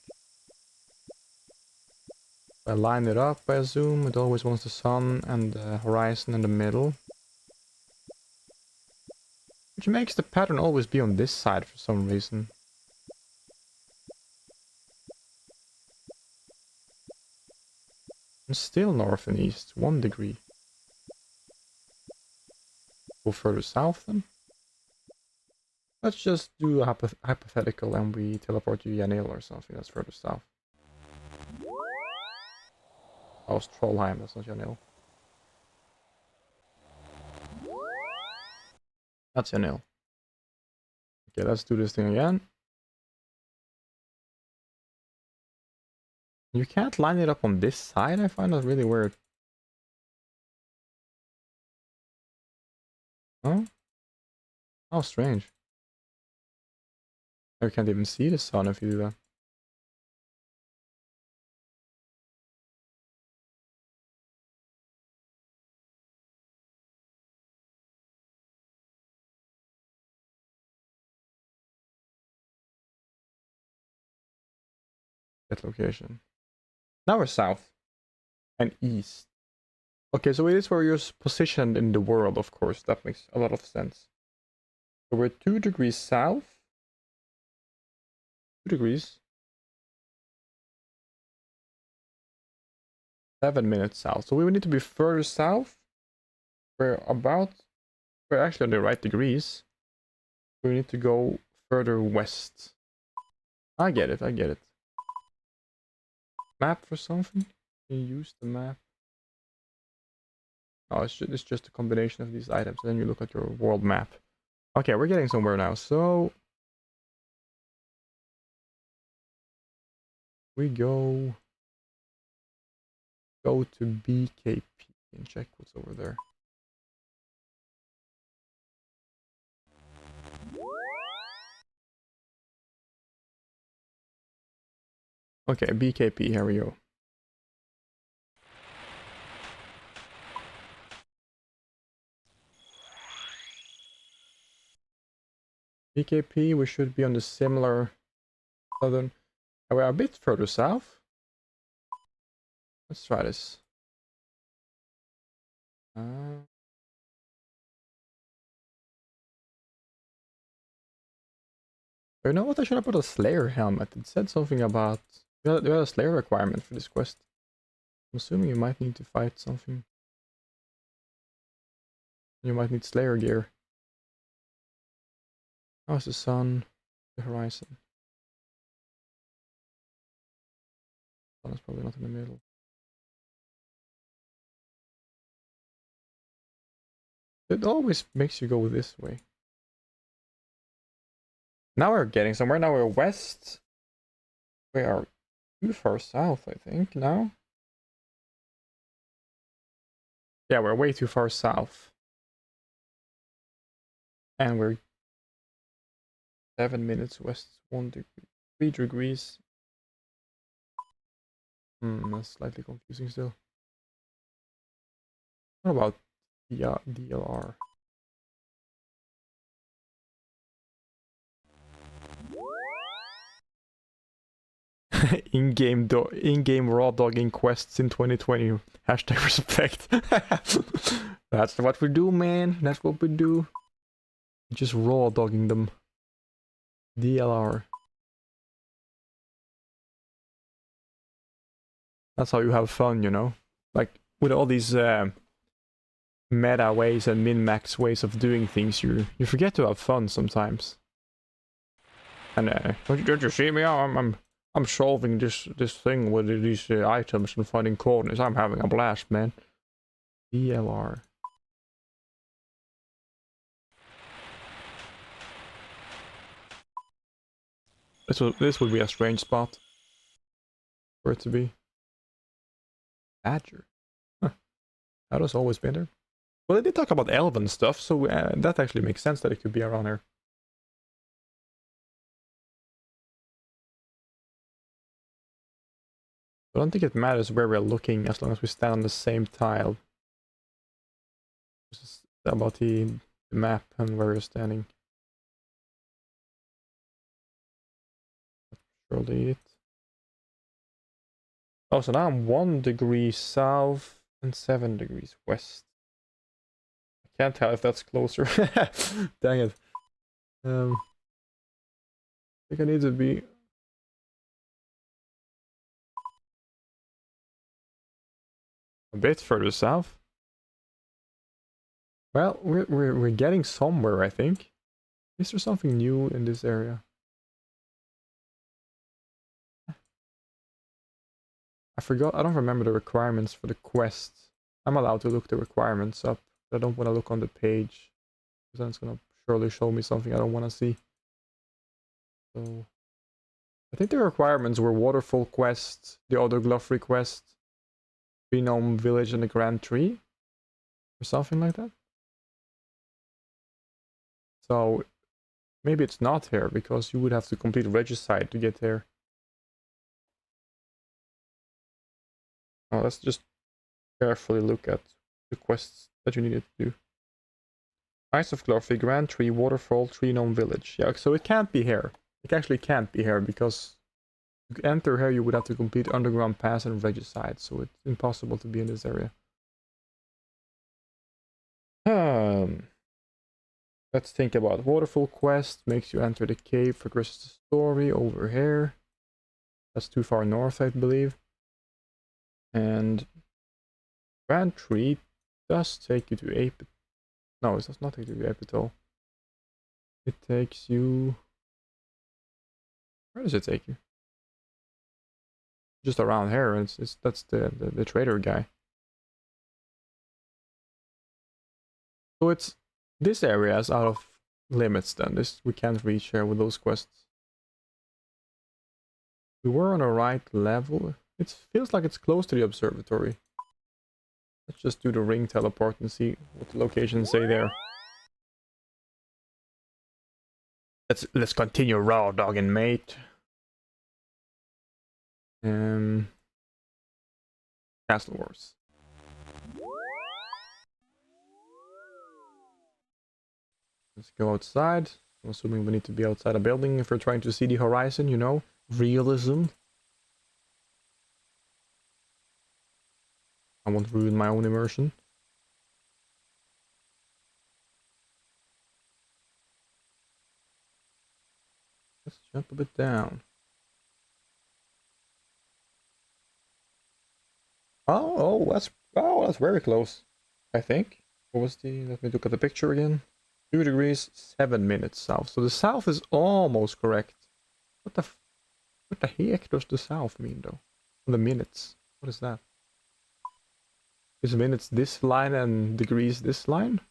S1: If I line it up, I assume it always wants the sun and the horizon in the middle. Which makes the pattern always be on this side for some reason. And still north and east, 1 degree. Go further south then. Let's just do a hypothetical and we teleport to Yanil or something that's further south. Oh, it's Trollheim, that's not Yanil. That's Yanil. Okay, let's do this thing again. You can't line it up on this side? I find that really weird. Oh? How strange. I can't even see the sun if you do that. That location. Now we're south. And east. Okay, so it is where you're positioned in the world, of course. That makes a lot of sense. So we're 2 degrees south. 2 degrees. 7 minutes south. So we would need to be further south. We're actually on the right degrees. We need to go further west. I get it, I get it. Map for something? Can you use the map? Oh, it's just a combination of these items. Then you look at your world map. Okay, we're getting somewhere now. So we go to BKP and check what's over there. Okay, BKP, here we go. BKP, we should be on the similar southern. We're a bit further south. Let's try this. You know what? I should have put a Slayer helmet. It said something about you had a Slayer requirement for this quest. I'm assuming you might need to fight something. You might need Slayer gear. How's the sun? The horizon. Sun is probably not in the middle. It always makes you go this way. Now we're getting somewhere. Now we're west. We are too far south, I think, now. Yeah, we're way too far south. And we're 7 minutes west, 1 degree, 3 degrees. That's slightly confusing still. What about DLR? in-game raw dogging quests in 2020. Hashtag respect. That's what we do, man. That's what we do. Just raw dogging them. DLR. That's how you have fun, you know? Like, with all these meta ways and min-max ways of doing things, you forget to have fun sometimes. And don't you see me? I'm solving this thing with these items and finding coordinates. I'm having a blast, man. DLR. This would be a strange spot for it to be. Badger. Huh. That has always been there. Well, they did talk about elven stuff, so that actually makes sense that it could be around here. I don't think it matters where we're looking as long as we stand on the same tile. This is about the map and where you're standing. Surely it. Oh, so now I'm 1 degree south and 7 degrees west. I can't tell if that's closer. Dang it. I think I need to be... a bit further south. Well, we're getting somewhere, I think. Is there something new in this area? I forgot. I don't remember the requirements for the quests. I'm allowed to look the requirements up. I don't want to look on the page, because then it's gonna surely show me something I don't want to see. So I think the requirements were Waterfall quest, the other Glouphrie quest, Genome Village, and the Grand Tree, or something like that. So maybe it's not here, because you would have to complete Regicide to get there. Oh, let's just carefully look at the quests that you needed to do. Ice of Glouphrie, Grand Tree, Waterfall, Tree Gnome Village. Yeah, so it can't be here. It actually can't be here, because to enter here you would have to complete Underground Pass and Regicide, so it's impossible to be in this area. Let's think about Waterfall quest. Makes you enter the cave, progresses the story over here. That's too far north, I believe. And Grand Tree does take you to Ape. No, it does not take you to Apatol. It takes you... Where does it take you? Just around here. That's the trader guy. So it's... this area is out of limits then. We can't reach here with those quests. We were on the right level. It feels like it's close to the observatory. Let's just do the ring teleport and see what the locations say there. Let's continue raw dogging, mate. Castle Wars. Let's go outside. I'm assuming we need to be outside a building if we're trying to see the horizon, you know? Realism. I won't ruin my own immersion. Let's jump a bit down. Oh, that's very close. I think. What was the? Let me look at the picture again. 2 degrees, 7 minutes south. So the south is almost correct. What the heck does the south mean though? The minutes. What is that? Is minutes this line and degrees this line?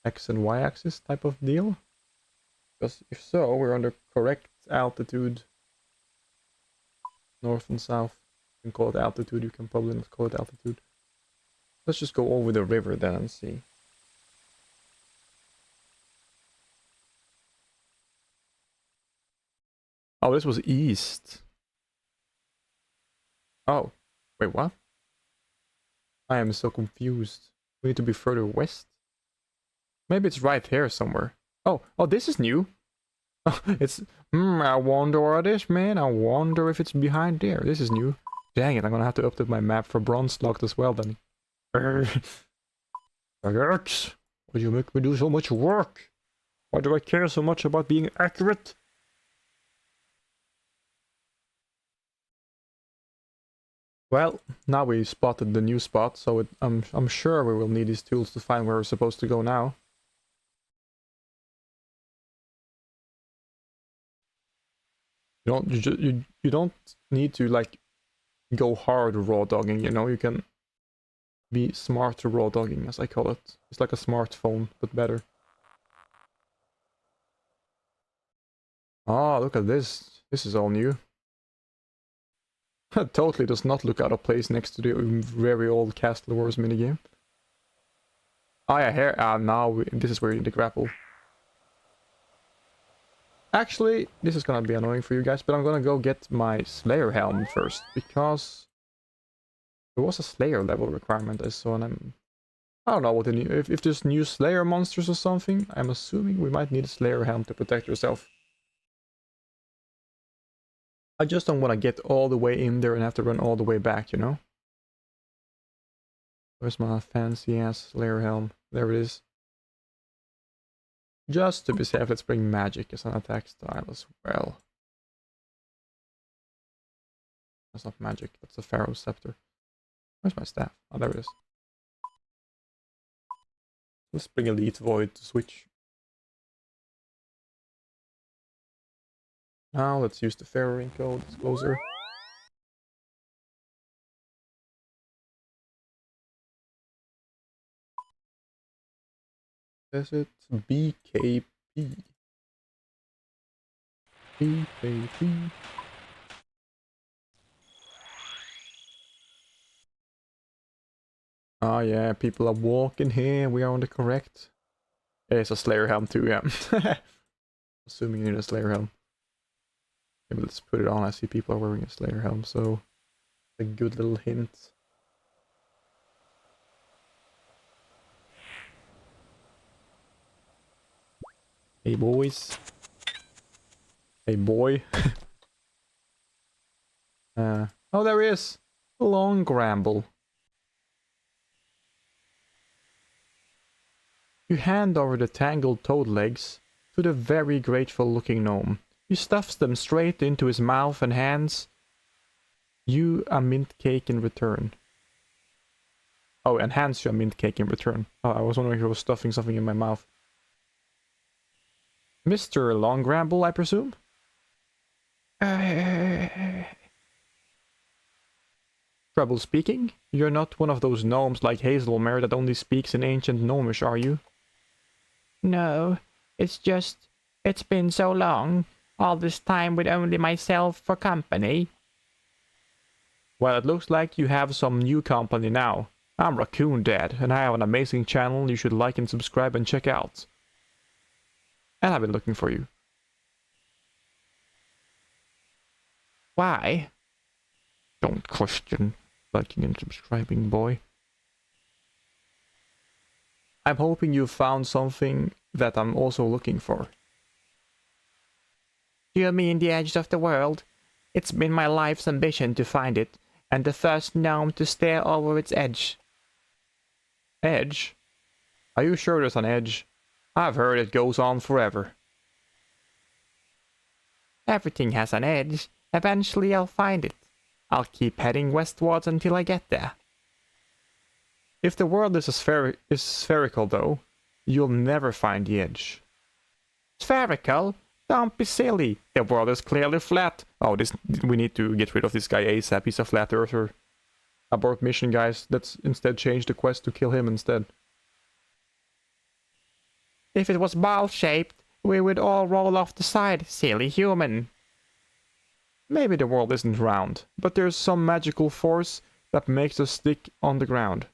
S1: X and Y axis type of deal? Because if so, we're on the correct altitude. North and south. You can call it altitude, you can probably not call it altitude. Let's just go over the river then and see. Oh, this was east. Oh, wait, what? I am so confused. We need to be further west? Maybe it's right here somewhere. Oh, this is new. It's, I wonder what it is, man. I wonder if it's behind there. This is new. Dang it, I'm gonna have to update my map for bronze locked as well then. Why do you make me do so much work? Why do I care so much about being accurate? Well, now we spotted the new spot, so I'm sure we will need these tools to find where we're supposed to go now. You don't need to like go hard raw dogging, you know. You can be smart raw dogging, as I call it. It's like a smartphone, but better. Oh, look at this. This is all new. Totally does not look out of place next to the very old Castle Wars minigame. Oh yeah, here, now this is where you need to grapple. Actually, this is gonna be annoying for you guys, but I'm gonna go get my Slayer helm first, because there was a Slayer level requirement I saw, and I don't know what the new, if there's new Slayer monsters or something, I'm assuming we might need a Slayer helm to protect yourself. I just don't want to get all the way in there and have to run all the way back, you know? Where's my fancy ass Slayer helm? There it is. Just to be safe, let's bring magic as an attack style as well. That's not magic, that's a Pharaoh scepter. Where's my staff? Oh, there it is. Let's bring Elite Void to switch. Now let's use the Pharaoh ring code, it's closer. Is it BKP? BKP. Oh yeah, people are walking here, we are on the correct. It's a Slayer helm too, yeah. Assuming you need a Slayer helm. Maybe let's put it on. I see people are wearing a Slayer helm, so a good little hint. Hey boys. Hey boy. Oh, there he is. Long Gramble. You hand over the tangled toad legs to the very grateful looking gnome. He stuffs them straight into his mouth and hands you a mint cake in return. Oh, and hands you a mint cake in return. Oh, I was wondering if he was stuffing something in my mouth. Mr. Long Gramble, I presume? Trouble speaking? You're not one of those gnomes like Hazelmere that only speaks in ancient gnomish, are you?
S3: No, it's been so long. All this time with only myself for company.
S1: Well, it looks like you have some new company now. I'm Raccoondad, and I have an amazing channel you should like and subscribe and check out. And I've been looking for you.
S3: Why?
S1: Don't question liking and subscribing, boy. I'm hoping you found something that I'm also looking for.
S3: Do you mean the edge of the world? It's been my life's ambition to find it, and the first gnome to stare over its edge.
S1: Edge? Are you sure there's an edge? I've heard it goes on forever.
S3: Everything has an edge. Eventually I'll find it. I'll keep heading westwards until I get there.
S1: If the world is spherical though, you'll never find the edge.
S3: Spherical? Don't be silly.
S1: The world is clearly flat. Oh, we need to get rid of this guy ASAP. He's a flat earther. Abort mission, guys. Let's instead change the quest to kill him instead.
S3: If it was ball-shaped, we would all roll off the side, silly human.
S1: Maybe the world isn't round, but there's some magical force that makes us stick on the ground.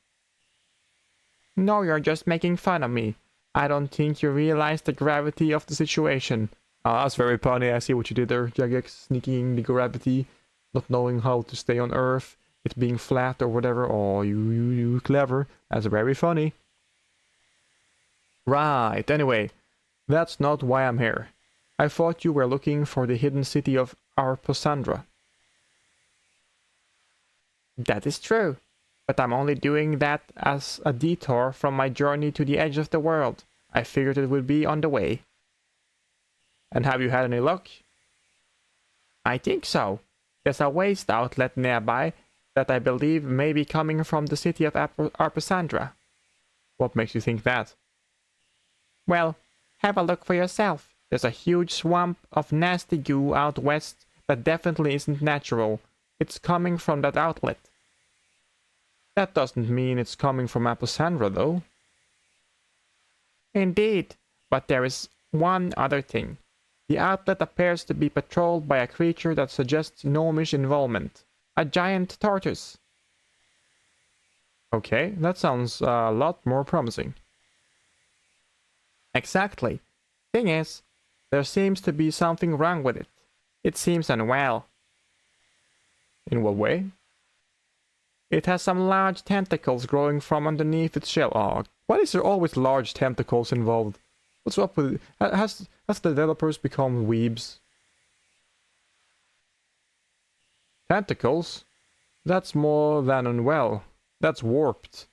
S3: No, you're just making fun of me. I don't think you realize the gravity of the situation.
S1: Ah, that's very funny. I see what you did there, Jagex. Sneaking the gravity, not knowing how to stay on Earth, it being flat or whatever. Oh, you clever. That's very funny. Right, anyway, that's not why I'm here. I thought you were looking for the hidden city of Arposandra.
S3: That is true, but I'm only doing that as a detour from my journey to the edge of the world. I figured it would be on the way.
S1: And have you had any luck?
S3: I think so. There's a waste outlet nearby that I believe may be coming from the city of Arposandra.
S1: What makes you think that?
S3: Well, have a look for yourself. There's a huge swamp of nasty goo out west that definitely isn't natural. It's coming from that outlet.
S1: That doesn't mean it's coming from Arposandra, though.
S3: Indeed, but there is one other thing. The outlet appears to be patrolled by a creature that suggests gnomish involvement. A giant tortoise.
S1: Okay, that sounds a lot more promising.
S3: Exactly. Thing is, there seems to be something wrong with it. It seems unwell.
S1: In what way?
S3: It has some large tentacles growing from underneath its shell.
S1: Oh, why is there always large tentacles involved? What's up with it? Has the developers become weebs? Tentacles? That's more than unwell. That's warped.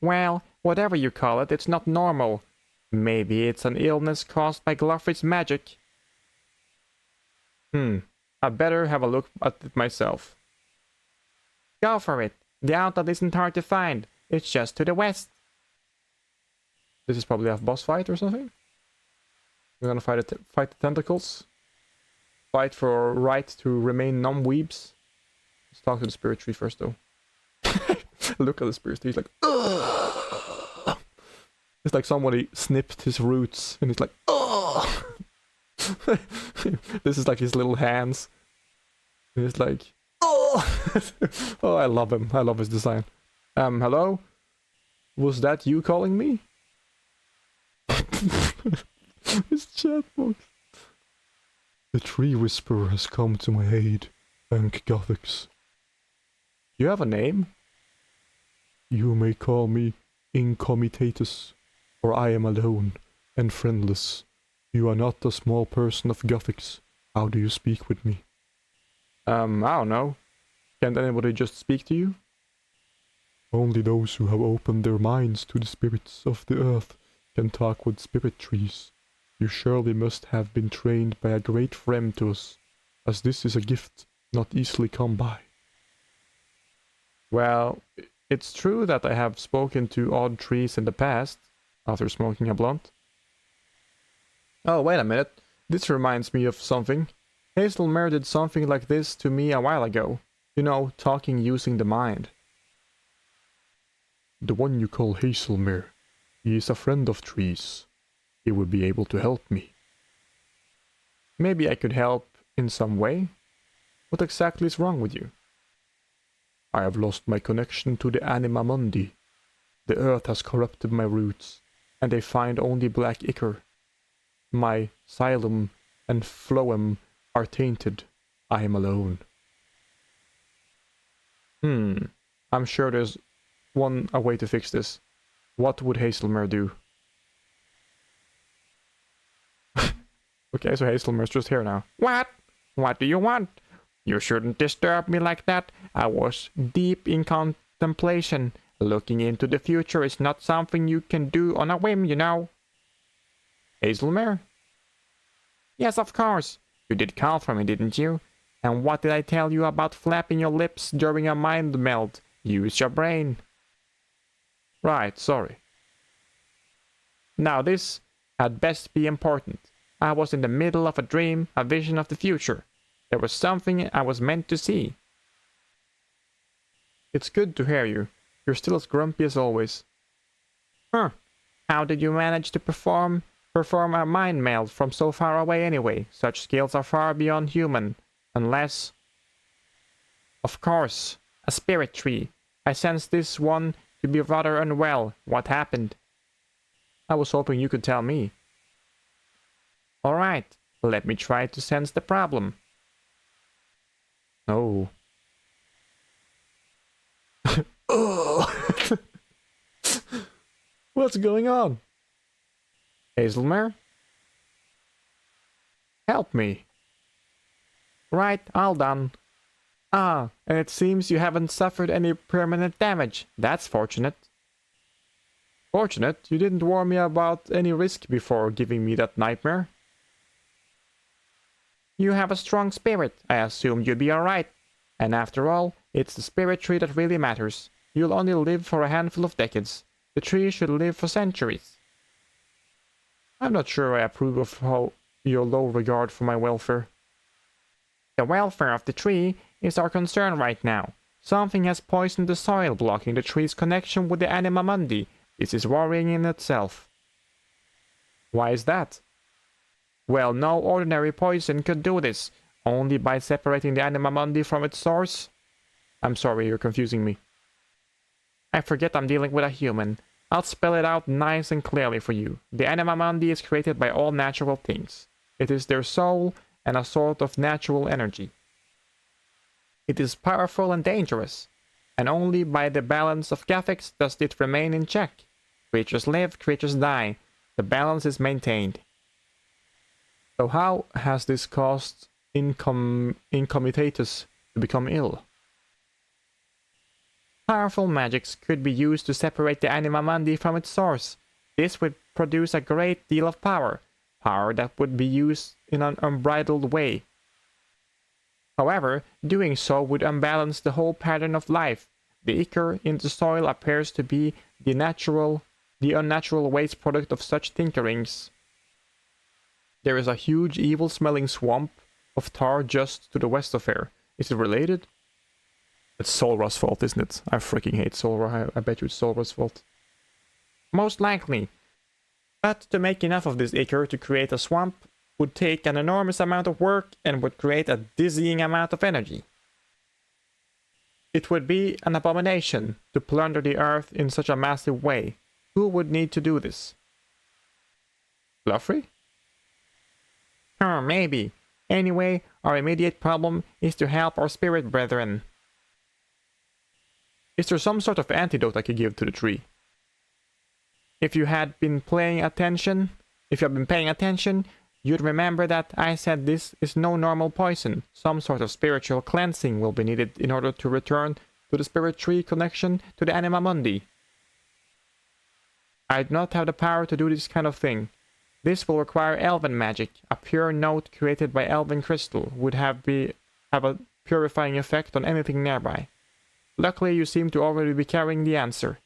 S3: Well, whatever you call it, it's not normal. Maybe it's an illness caused by Glouphrie's magic.
S1: I better have a look at it myself.
S3: Go for it. The outlet isn't hard to find. It's just to the west.
S1: This is probably a boss fight or something? We're gonna fight the tentacles. Fight for right to remain non-weebs. Let's talk to the spirit tree first, though. Look at the spirit tree. He's like, ugh! It's like somebody snipped his roots, and he's like, ugh! This is like his little hands. And it's like, oh! Oh, I love him. I love his design. Hello? Was that you calling me? His chat box. The tree whisperer has come to my aid. Thank Gothics. You have a name? You may call me Incomitatus, for I am alone and friendless. You are not a small person of Gothics. How do you speak with me? I don't know. Can't anybody just speak to you? Only those who have opened their minds to the spirits of the earth can talk with spirit trees. You surely must have been trained by a great friend to us, as this is a gift not easily come by. Well, it's true that I have spoken to odd trees in the past, after smoking a blunt. Oh, wait a minute. This reminds me of something. Hazelmere did something like this to me a while ago. You know, talking using the mind. The one you call Hazelmere. He is a friend of trees. He would be able to help me. Maybe I could help in some way? What exactly is wrong with you? I have lost my connection to the anima mundi. The earth has corrupted my roots, and they find only black ichor. My xylem and phloem are tainted. I am alone. I'm sure there's a way to fix this. What would Hazelmere do? Okay, so Hazelmere's just here now.
S3: What? What do you want? You shouldn't disturb me like that. I was deep in contemplation. Looking into the future is not something you can do on a whim, you know.
S1: Hazelmere?
S3: Yes, of course. You did call for me, didn't you? And what did I tell you about flapping your lips during a mind meld? Use your brain.
S1: Right, sorry.
S3: Now this had best be important. I was in the middle of a dream, a vision of the future. There was something I was meant to see.
S1: It's good to hear you. You're still as grumpy as always.
S3: Huh. How did you manage to perform a mind meld from so far away anyway? Such skills are far beyond human. Unless... Of course, a spirit tree. I sense this one to be rather unwell. What happened?
S1: I was hoping you could tell me.
S3: Alright, let me try to sense the problem.
S1: Oh. What's going on?
S3: Hazelmere?
S1: Help me.
S3: Right, all done. Ah, and it seems you haven't suffered any permanent damage. That's fortunate.
S1: Fortunate? You didn't warn me about any risk before giving me that nightmare.
S3: You have a strong spirit. I assumed you'd be alright. And after all, it's the spirit tree that really matters. You'll only live for a handful of decades. The tree should live for centuries.
S1: I'm not sure I approve of your low regard for my welfare.
S3: The welfare of the tree is our concern right now. Something has poisoned the soil, blocking the tree's connection with the anima mundi. This is worrying in itself.
S1: Why is that?
S3: Well, no ordinary poison could do this. Only by separating the anima mundi from its source.
S1: I'm sorry, you're confusing me.
S3: I forget I'm dealing with a human. I'll spell it out nice and clearly for you. The anima mundi is created by all natural things. It is their soul and a sort of natural energy. It is powerful and dangerous, and only by the balance of graphics does it remain in check. Creatures live, creatures die. The balance is maintained.
S1: So how has this caused Incomitatus to become ill?
S3: Powerful magics could be used to separate the anima mundi from its source. This would produce a great deal of power that would be used in an unbridled way. However, doing so would unbalance the whole pattern of life. The ichor in the soil appears to be the unnatural waste product of such tinkerings.
S1: There is a huge evil-smelling swamp of tar just to the west of here. Is it related? It's Solra's fault, isn't it? I freaking hate Solra. I bet you it's Solra's fault.
S3: Most likely. But to make enough of this ichor to create a swamp would take an enormous amount of work and would create a dizzying amount of energy. It would be an abomination to plunder the earth in such a massive way. Who would need to do this?
S1: Glouphrie?
S3: Maybe. Anyway, our immediate problem is to help our spirit brethren.
S1: Is there some sort of antidote I could give to the tree?
S3: If you have been paying attention, you'd remember that I said this is no normal poison. Some sort of spiritual cleansing will be needed in order to return to the spirit tree connection to the anima mundi. I do not have the power to do this kind of thing. This will require elven magic. A pure note created by elven crystal would have a purifying effect on anything nearby. Luckily, you seem to already be carrying the answer.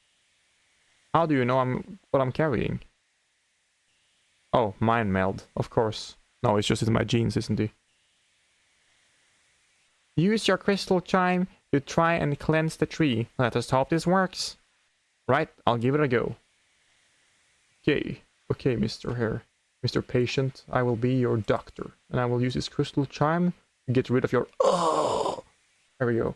S1: How do you know what I'm carrying? Oh, mind meld, of course. No, it's just in my genes, isn't it?
S3: Use your crystal chime to try and cleanse the tree. Let us hope this works.
S1: Right, I'll give it a go. Okay, Mr. Patient, I will be your doctor, and I will use this crystal chime to get rid of your... Oh! There we go.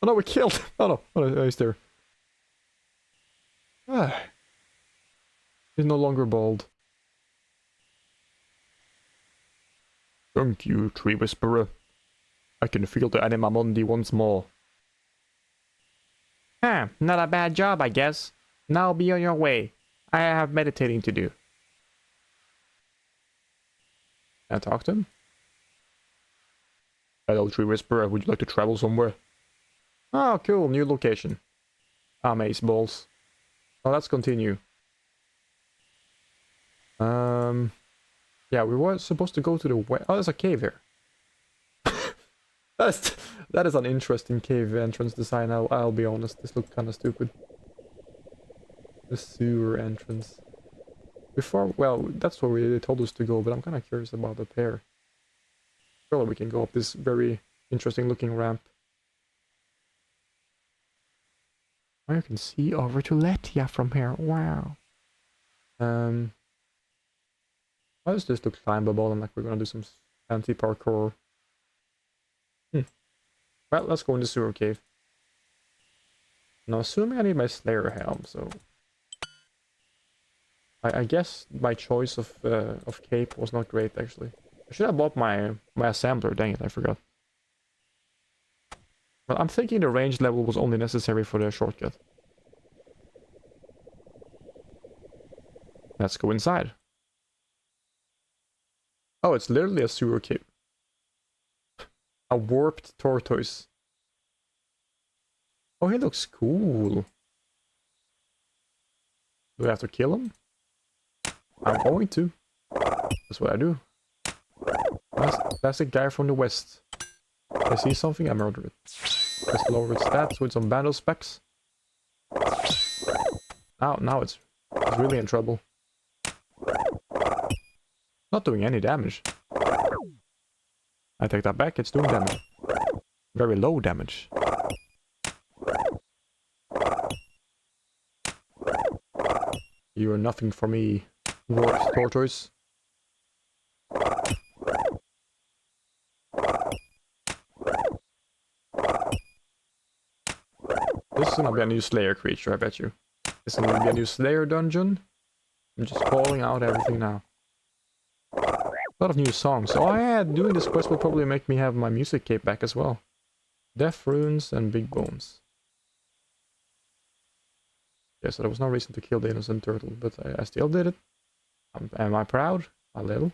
S1: Oh no, we killed! Oh no, he's there. Ah. He's no longer bald. Thank you, Tree Whisperer. I can feel the anima mundi once more.
S3: Not a bad job, I guess. Now be on your way. I have meditating to do.
S1: Can I talk to him? Hello, Tree Whisperer. Would you like to travel somewhere? Oh, cool. New location. Amaze balls. Well, let's continue. Yeah, we were supposed to go to the west. Oh, there's a cave here. That is an interesting cave entrance design. I'll be honest. This looks kind of stupid. The sewer entrance. Before, well, that's where they told us to go, but I'm kind of curious about the pair. Surely we can go up this very interesting looking ramp.
S2: Oh, you can see over to Letia from here. Wow.
S1: Why does this look climbable and like we're gonna do some fancy parkour? Well, let's go in the sewer cave. Now, assuming I need my Slayer helm, so I guess my choice of cape was not great actually. I should have bought my assembler. Dang it, I forgot. Well, I'm thinking the range level was only necessary for the shortcut. Let's go inside. Oh, it's literally a sewer cave. A warped tortoise. Oh, he looks cool. Do I have to kill him? I'm going to. That's what I do. That's a guy from the west. I see something, I murder it. Let's lower its stats with some bandle specs. Now it's really in trouble. Not doing any damage. I take that back, it's doing damage. Very low damage. You are nothing for me, warped tortoise. This is gonna be a new Slayer creature, I bet you. This is gonna be a new Slayer dungeon. I'm just calling out everything now. A lot of new songs. Oh yeah, doing this quest will probably make me have my music cape back as well. Death Runes and Big Bones. Yeah, so there was no reason to kill the innocent turtle, but I still did it. Am I proud? A little.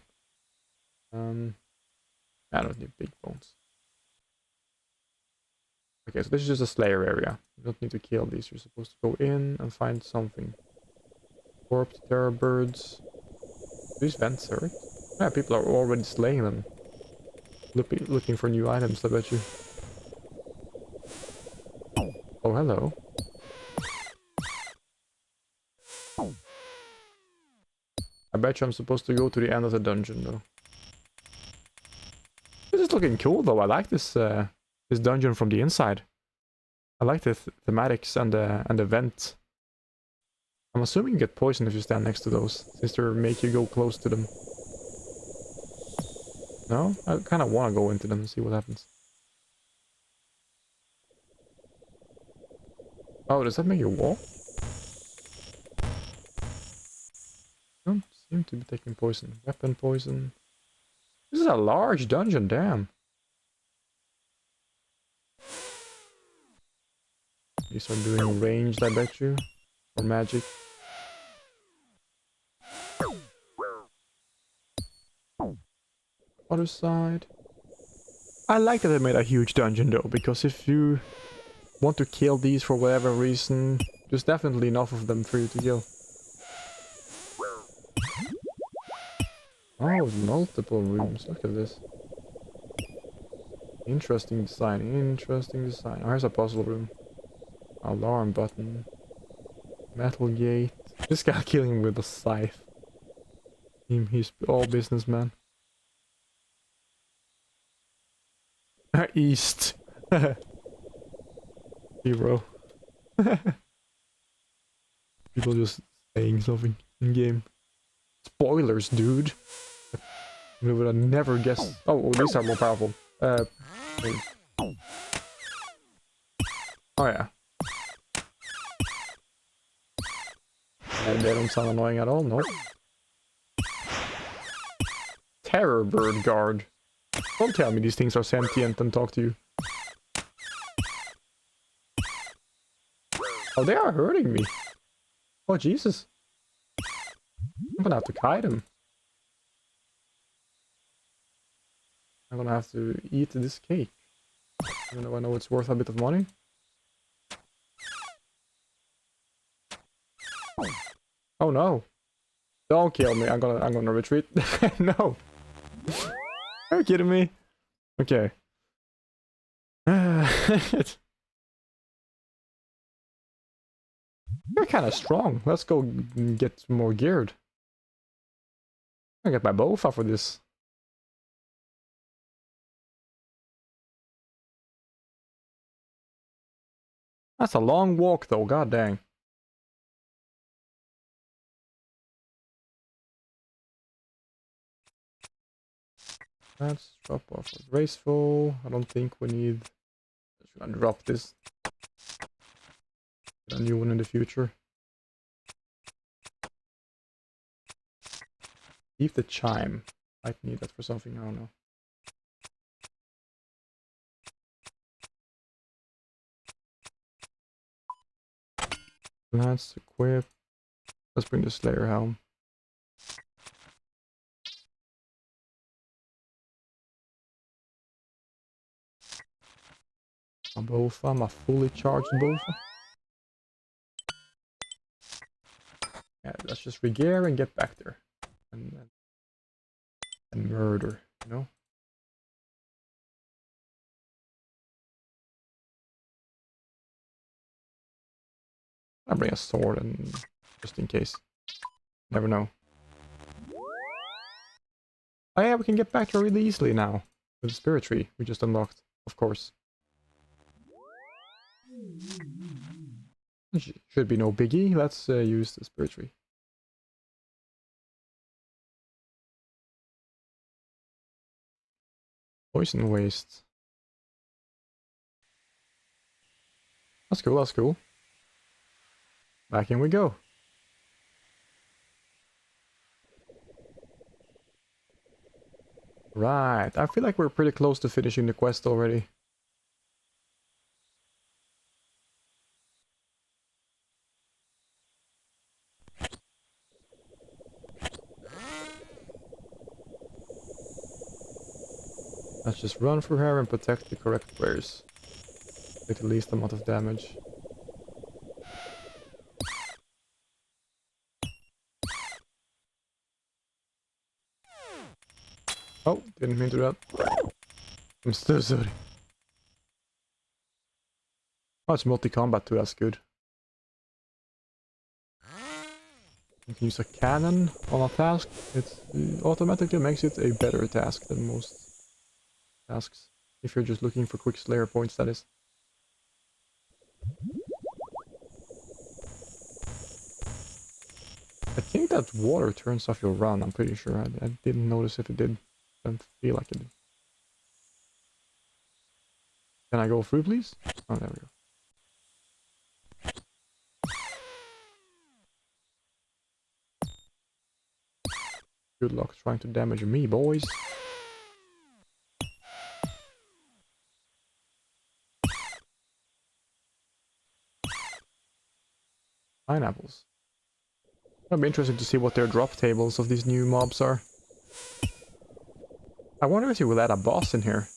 S1: I don't need Big Bones. Okay, so this is just a Slayer area. You don't need to kill these. You're supposed to go in and find something. Warped terror birds. These vents hurt. Yeah, people are already slaying them. Looking for new items, I bet you. Oh, hello. I bet you I'm supposed to go to the end of the dungeon, though. This is looking cool, though. I like this this dungeon from the inside. I like the thematics and the vent. I'm assuming you get poisoned if you stand next to those, since they make you go close to them. No? I kind of want to go into them and see what happens. Oh, does that make you walk? Don't seem to be taking poison. Weapon poison. This is a large dungeon, damn. These are doing ranged, I bet you. Or magic. Other side. I like that they made a huge dungeon though, because if you want to kill these for whatever reason, there's definitely enough of them for you to kill. Oh, multiple rooms. Look at this. Interesting design. Interesting design. Oh, here's a puzzle room. Alarm button. Metal gate. This guy killing with a scythe. He's all businessman. East. Hero. People just saying something in game. Spoilers, dude. I would have never guessed. Oh, these are more powerful. Wait. Oh yeah. And they don't sound annoying at all, nope. Terror bird guard. Don't tell me these things are sentient and talk to you. Oh, they are hurting me. Oh, Jesus. I'm gonna have to kite them. I'm gonna have to eat this cake. Even though I know it's worth a bit of money. Oh no. Don't kill me. I'm gonna retreat. No. Are you kidding me? Okay. You're kind of strong. Let's go get more geared. I get my Bofa for this. That's a long walk though, god dang. Let's drop off with graceful. I don't think we need. Just gonna drop this. Get a new one in the future. Keep the chime. Might need that for something, I don't know. Let's equip. Let's bring the Slayer helm. My Bofa, my fully charged Bofa. Yeah, let's just regear and get back there. And murder, you know? I'll bring a sword and just in case. Never know. Oh yeah, we can get back there really easily now. With the spirit tree we just unlocked, of course. Should be no biggie. Let's use the spirit tree. Poison waste. That's cool, that's cool. Back in we go. Right, I feel like we're pretty close to finishing the quest already. Let's just run through here and protect the correct players. Take the least amount of damage. Oh, didn't mean to do that. I'm so sorry. Oh, it's multi-combat too, that's good. You can use a cannon on a task. It automatically makes it a better task than most tasks. If you're just looking for quick Slayer points, that is. I think that water turns off your run, I'm pretty sure. I didn't notice if it did. Don't feel like it did. Can I go through, please? Oh, there we go. Good luck trying to damage me, boys. Pineapples. It'll be interesting to see what their drop tables of these new mobs are. I wonder if you will add a boss in here.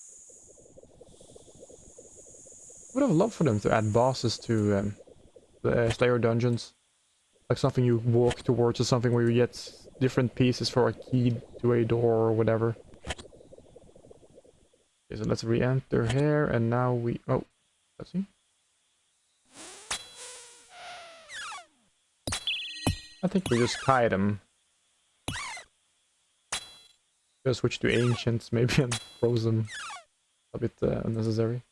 S1: Would have loved for them to add bosses to the Slayer dungeons. Like something you walk towards or something where you get different pieces for a key to a door or whatever. Okay, so let's re-enter here and now we... Oh, let's see. I think we just kite them. Just switch to ancients maybe and froze them. A bit unnecessary.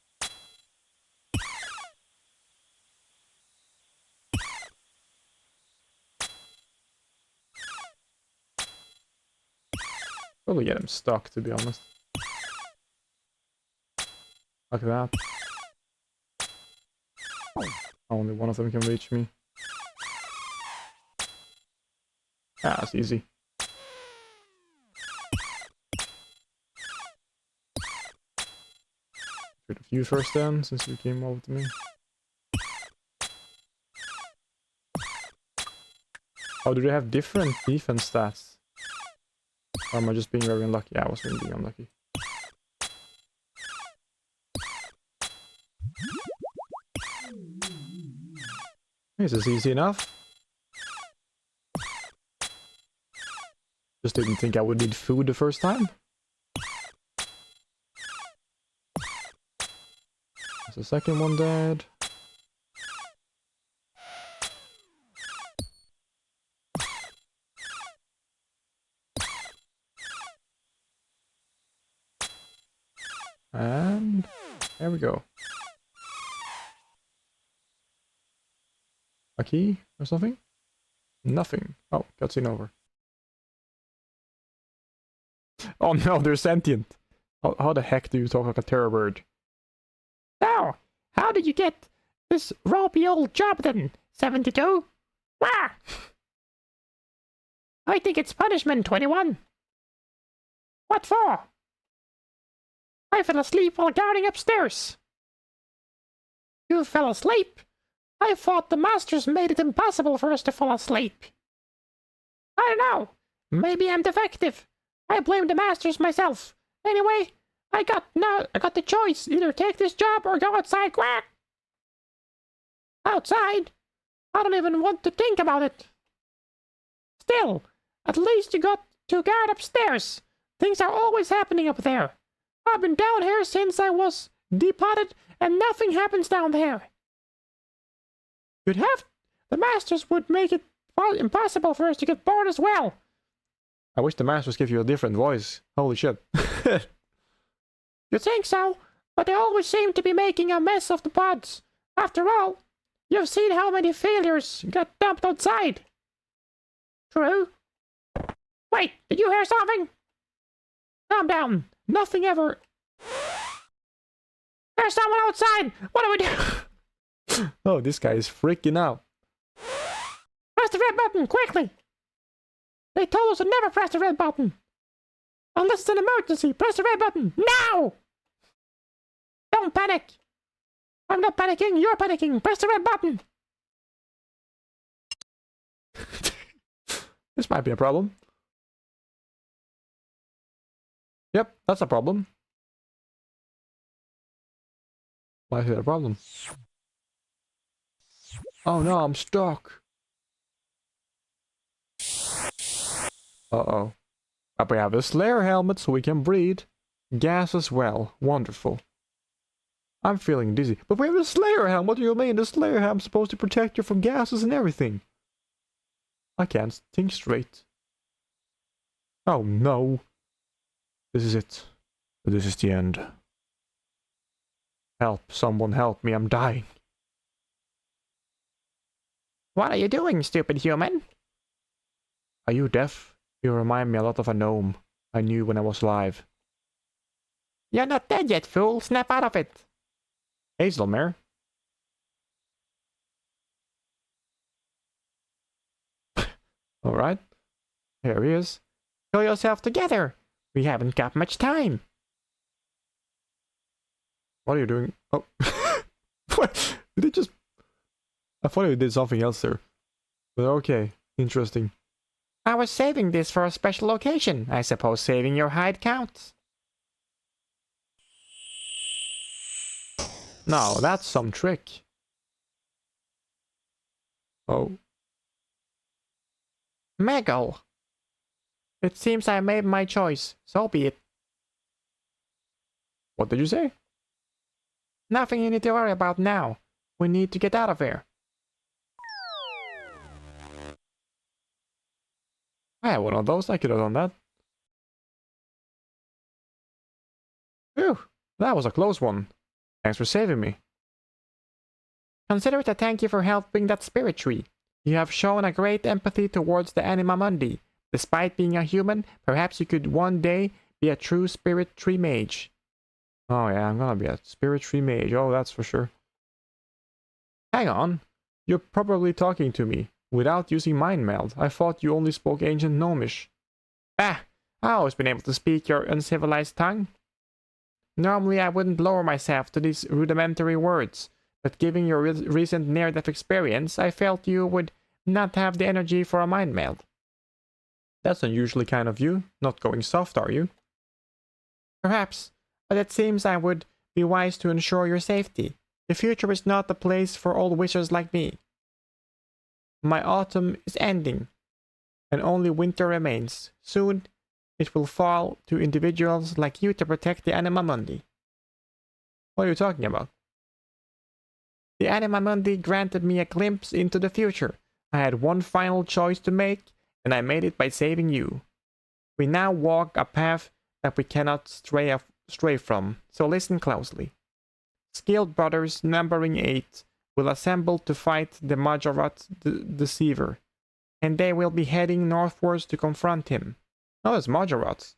S1: Probably get them stuck, to be honest. Like that. Only one of them can reach me. Ah, it's easy. Shoot a few first then, since you came over to me. Oh, do they have different defense stats? Or am I just being very unlucky? Yeah, I was really being unlucky. This is easy enough. Just didn't think I would need food the first time. There's the second one dead. And there we go. A key or something? Nothing. Oh, cutscene over. Oh no, they're sentient. How the heck do you talk like a terror bird?
S3: So, how did you get this ropey old job then, 72? Wah! I think it's punishment, 21. What for? I fell asleep while guarding upstairs. You fell asleep? I thought the masters made it impossible for us to fall asleep. I don't know. Maybe I'm defective. I blame the masters myself. Anyway, I got the choice. Either take this job or go outside. Quack! Outside? I don't even want to think about it. Still, at least you got to guard upstairs. Things are always happening up there. I've been down here since I was depotted, and nothing happens down there. The masters would make it impossible for us to get bored as well.
S1: I wish the masters give you a different voice. Holy shit.
S3: You think so? But they always seem to be making a mess of the pods. After all, you've seen how many failures got dumped outside. True. Wait, did you hear something? Calm down. Nothing ever... There's someone outside! What do we do?
S1: Oh, this guy is freaking out.
S3: Press the red button, quickly! They told us to never press the red button. Unless it's an emergency, press the red button, now! Don't panic! I'm not panicking, you're panicking! Press the red button!
S1: This might be a problem. Yep, that's a problem. Why is it a problem? Oh no, I'm stuck. Uh-oh. But we have a Slayer helmet so we can breathe. Gas as well. Wonderful. I'm feeling dizzy. But we have a Slayer helmet. What do you mean? The Slayer helmet's supposed to protect you from gases and everything. I can't think straight. Oh no. This is it. This is the end. Help. Someone help me. I'm dying.
S3: What are you doing, stupid human?
S1: Are you deaf? You remind me a lot of a gnome I knew when I was alive.
S3: You're not dead yet, fool. Snap out of it.
S1: Hazelmere? Alright. Here he is.
S3: Pull yourself together. We haven't got much time.
S1: What are you doing? Oh. What? Did he just... I thought he did something else there. But okay. Interesting.
S3: I was saving this for a special occasion. I suppose saving your hide counts.
S1: No, that's some trick. Oh.
S3: Meggle. It seems I made my choice. So be it.
S1: What did you say?
S3: Nothing you need to worry about now. We need to get out of here.
S1: I had one of those. I could have done that. Phew, that was a close one. Thanks for saving me.
S3: Consider it a thank you for helping that spirit tree. You have shown a great empathy towards the Anima Mundi. Despite being a human, perhaps you could one day be a true spirit tree mage.
S1: Oh yeah, I'm gonna be a spirit tree mage. Oh, that's for sure. Hang on. You're probably talking to me without using mind meld. I thought you only spoke ancient gnomish.
S3: Ah, I've always been able to speak your uncivilized tongue. Normally I wouldn't lower myself to these rudimentary words, but given your recent near-death experience, I felt you would not have the energy for a mind meld.
S1: That's unusually kind of you. Not going soft, are you?
S3: Perhaps, but it seems I would be wise to ensure your safety. The future is not the place for old wishers like me. My autumn is ending, and only winter remains. Soon, it will fall to individuals like you to protect the Anima Mundi.
S1: What are you talking about?
S3: The Anima Mundi granted me a glimpse into the future. I had one final choice to make, and I made it by saving you. We now walk a path that we cannot stray stray from, so listen closely. Skilled brothers numbering 8 will assemble to fight the Majorat Deceiver, and they will be heading northwards to confront him. Oh, that's Majorats.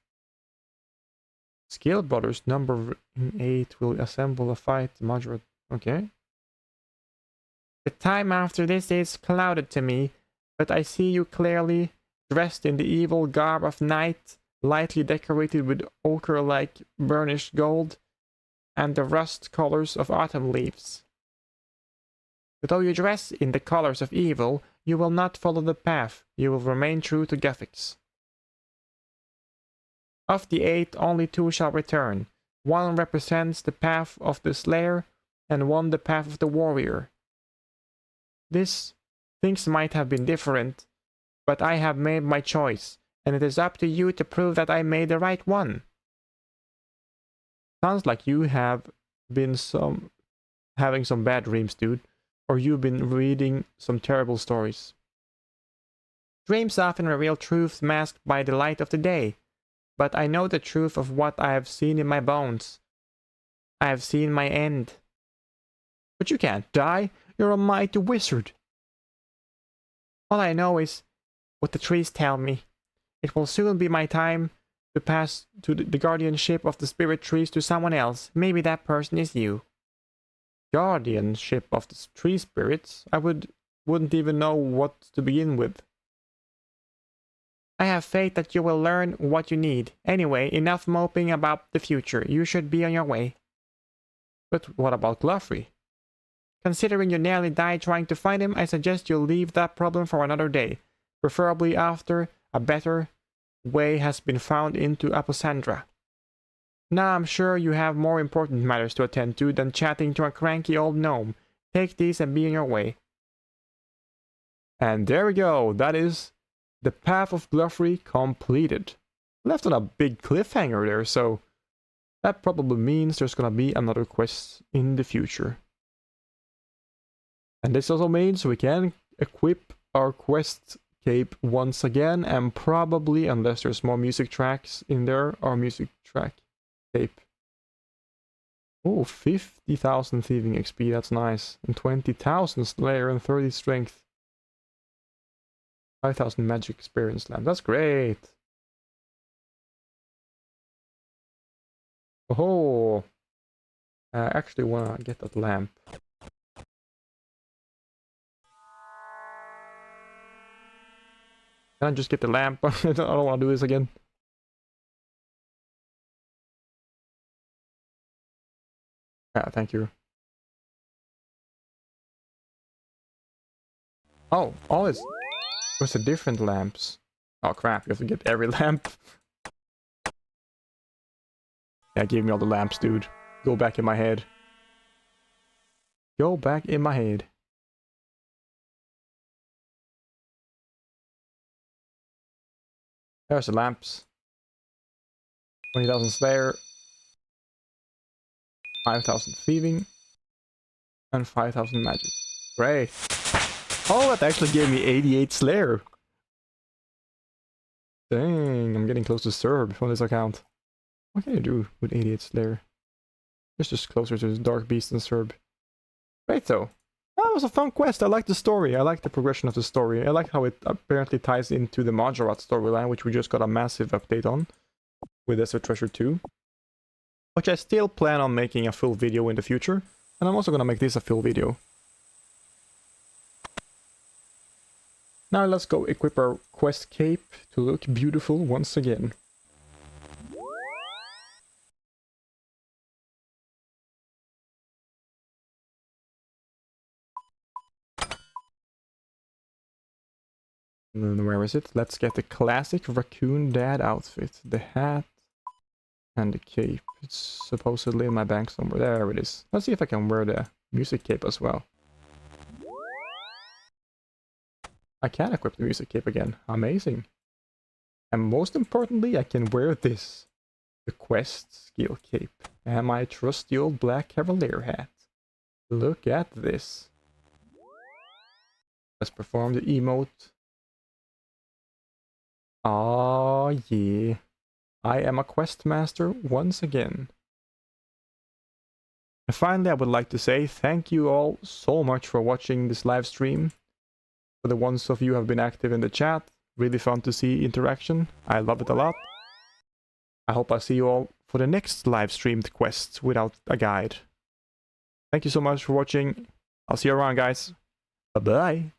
S3: Skilled brothers numbering 8 will assemble to fight the Majorat. Okay. The time after this is clouded to me, but I see you clearly, dressed in the evil garb of night, lightly decorated with ochre-like burnished gold, and the rust colors of autumn leaves. But though you dress in the colors of evil, you will not follow the path, you will remain true to Guthix. Of the 8, only 2 shall return. 1 represents the path of the Slayer, and 1 the path of the Warrior. Things might have been different, but I have made my choice, and it is up to you to prove that I made the right one. Sounds like you have been having some bad dreams, dude. Or you've been reading some terrible stories. Dreams often reveal truths masked by the light of the day, but I know the truth of what I have seen in my bones. I have seen my end. But you can't die. You're a mighty wizard. All I know is what the trees tell me. It will soon be my time to pass to the guardianship of the spirit trees to someone else. Maybe that person is you. Guardianship of the tree spirits? I wouldn't even know what to begin with. I have faith that you will learn what you need. Anyway, enough moping about the future. You should be on your way. But what about Glouphrie? Considering you nearly died trying to find him, I suggest you leave that problem for another day, preferably after a better way has been found into Aposandra. Now I'm sure you have more important matters to attend to than chatting to a cranky old gnome. Take these and be on your way.
S1: And there we go, that is the Path of Glouphrie completed. Left on a big cliffhanger there, so that probably means there's gonna be another quest in the future. And this also means we can equip our quest cape once again, and probably, unless there's more music tracks in there, our music track cape. Oh, 50,000 thieving XP, that's nice. And 20,000 Slayer and 30 strength. 5,000 magic experience lamp, that's great. Oh, I actually wanna get that lamp. Can I just get the lamp? I don't want to do this again. Yeah, thank you. Oh, all this was the different lamps. Oh crap, you have to get every lamp. Yeah, give me all the lamps, dude. Go back in my head. Go back in my head. There's the lamps. 20,000 Slayer. 5,000 thieving. And 5,000 magic. Great. Oh, that actually gave me 88 Slayer. Dang, I'm getting close to Serb on this account. What can you do with 88 Slayer? It's just closer to the Dark Beast than Serb. Great though. That was a fun quest. I like the story. I like the progression of the story. I like how it apparently ties into the Majorat storyline, which we just got a massive update on with Desert Treasure 2. Which I still plan on making a full video in the future. And I'm also gonna make this a full video. Now let's go equip our quest cape to look beautiful once again. And then where is it? Let's get the classic Raccoondad outfit. The hat and the cape. It's supposedly in my bank somewhere. There it is. Let's see if I can wear the music cape as well. I can equip the music cape again. Amazing. And most importantly, I can wear this. The quest skill cape. And my trusty old black cavalier hat. Look at this. Let's perform the emote. Oh yeah. I am a quest master once again. And finally, I would like to say thank you all so much for watching this live stream. For the ones of you who have been active in the chat, really fun to see interaction. I love it a lot. I hope I see you all for the next live streamed quest without a guide. Thank you so much for watching. I'll see you around, guys. Bye-bye.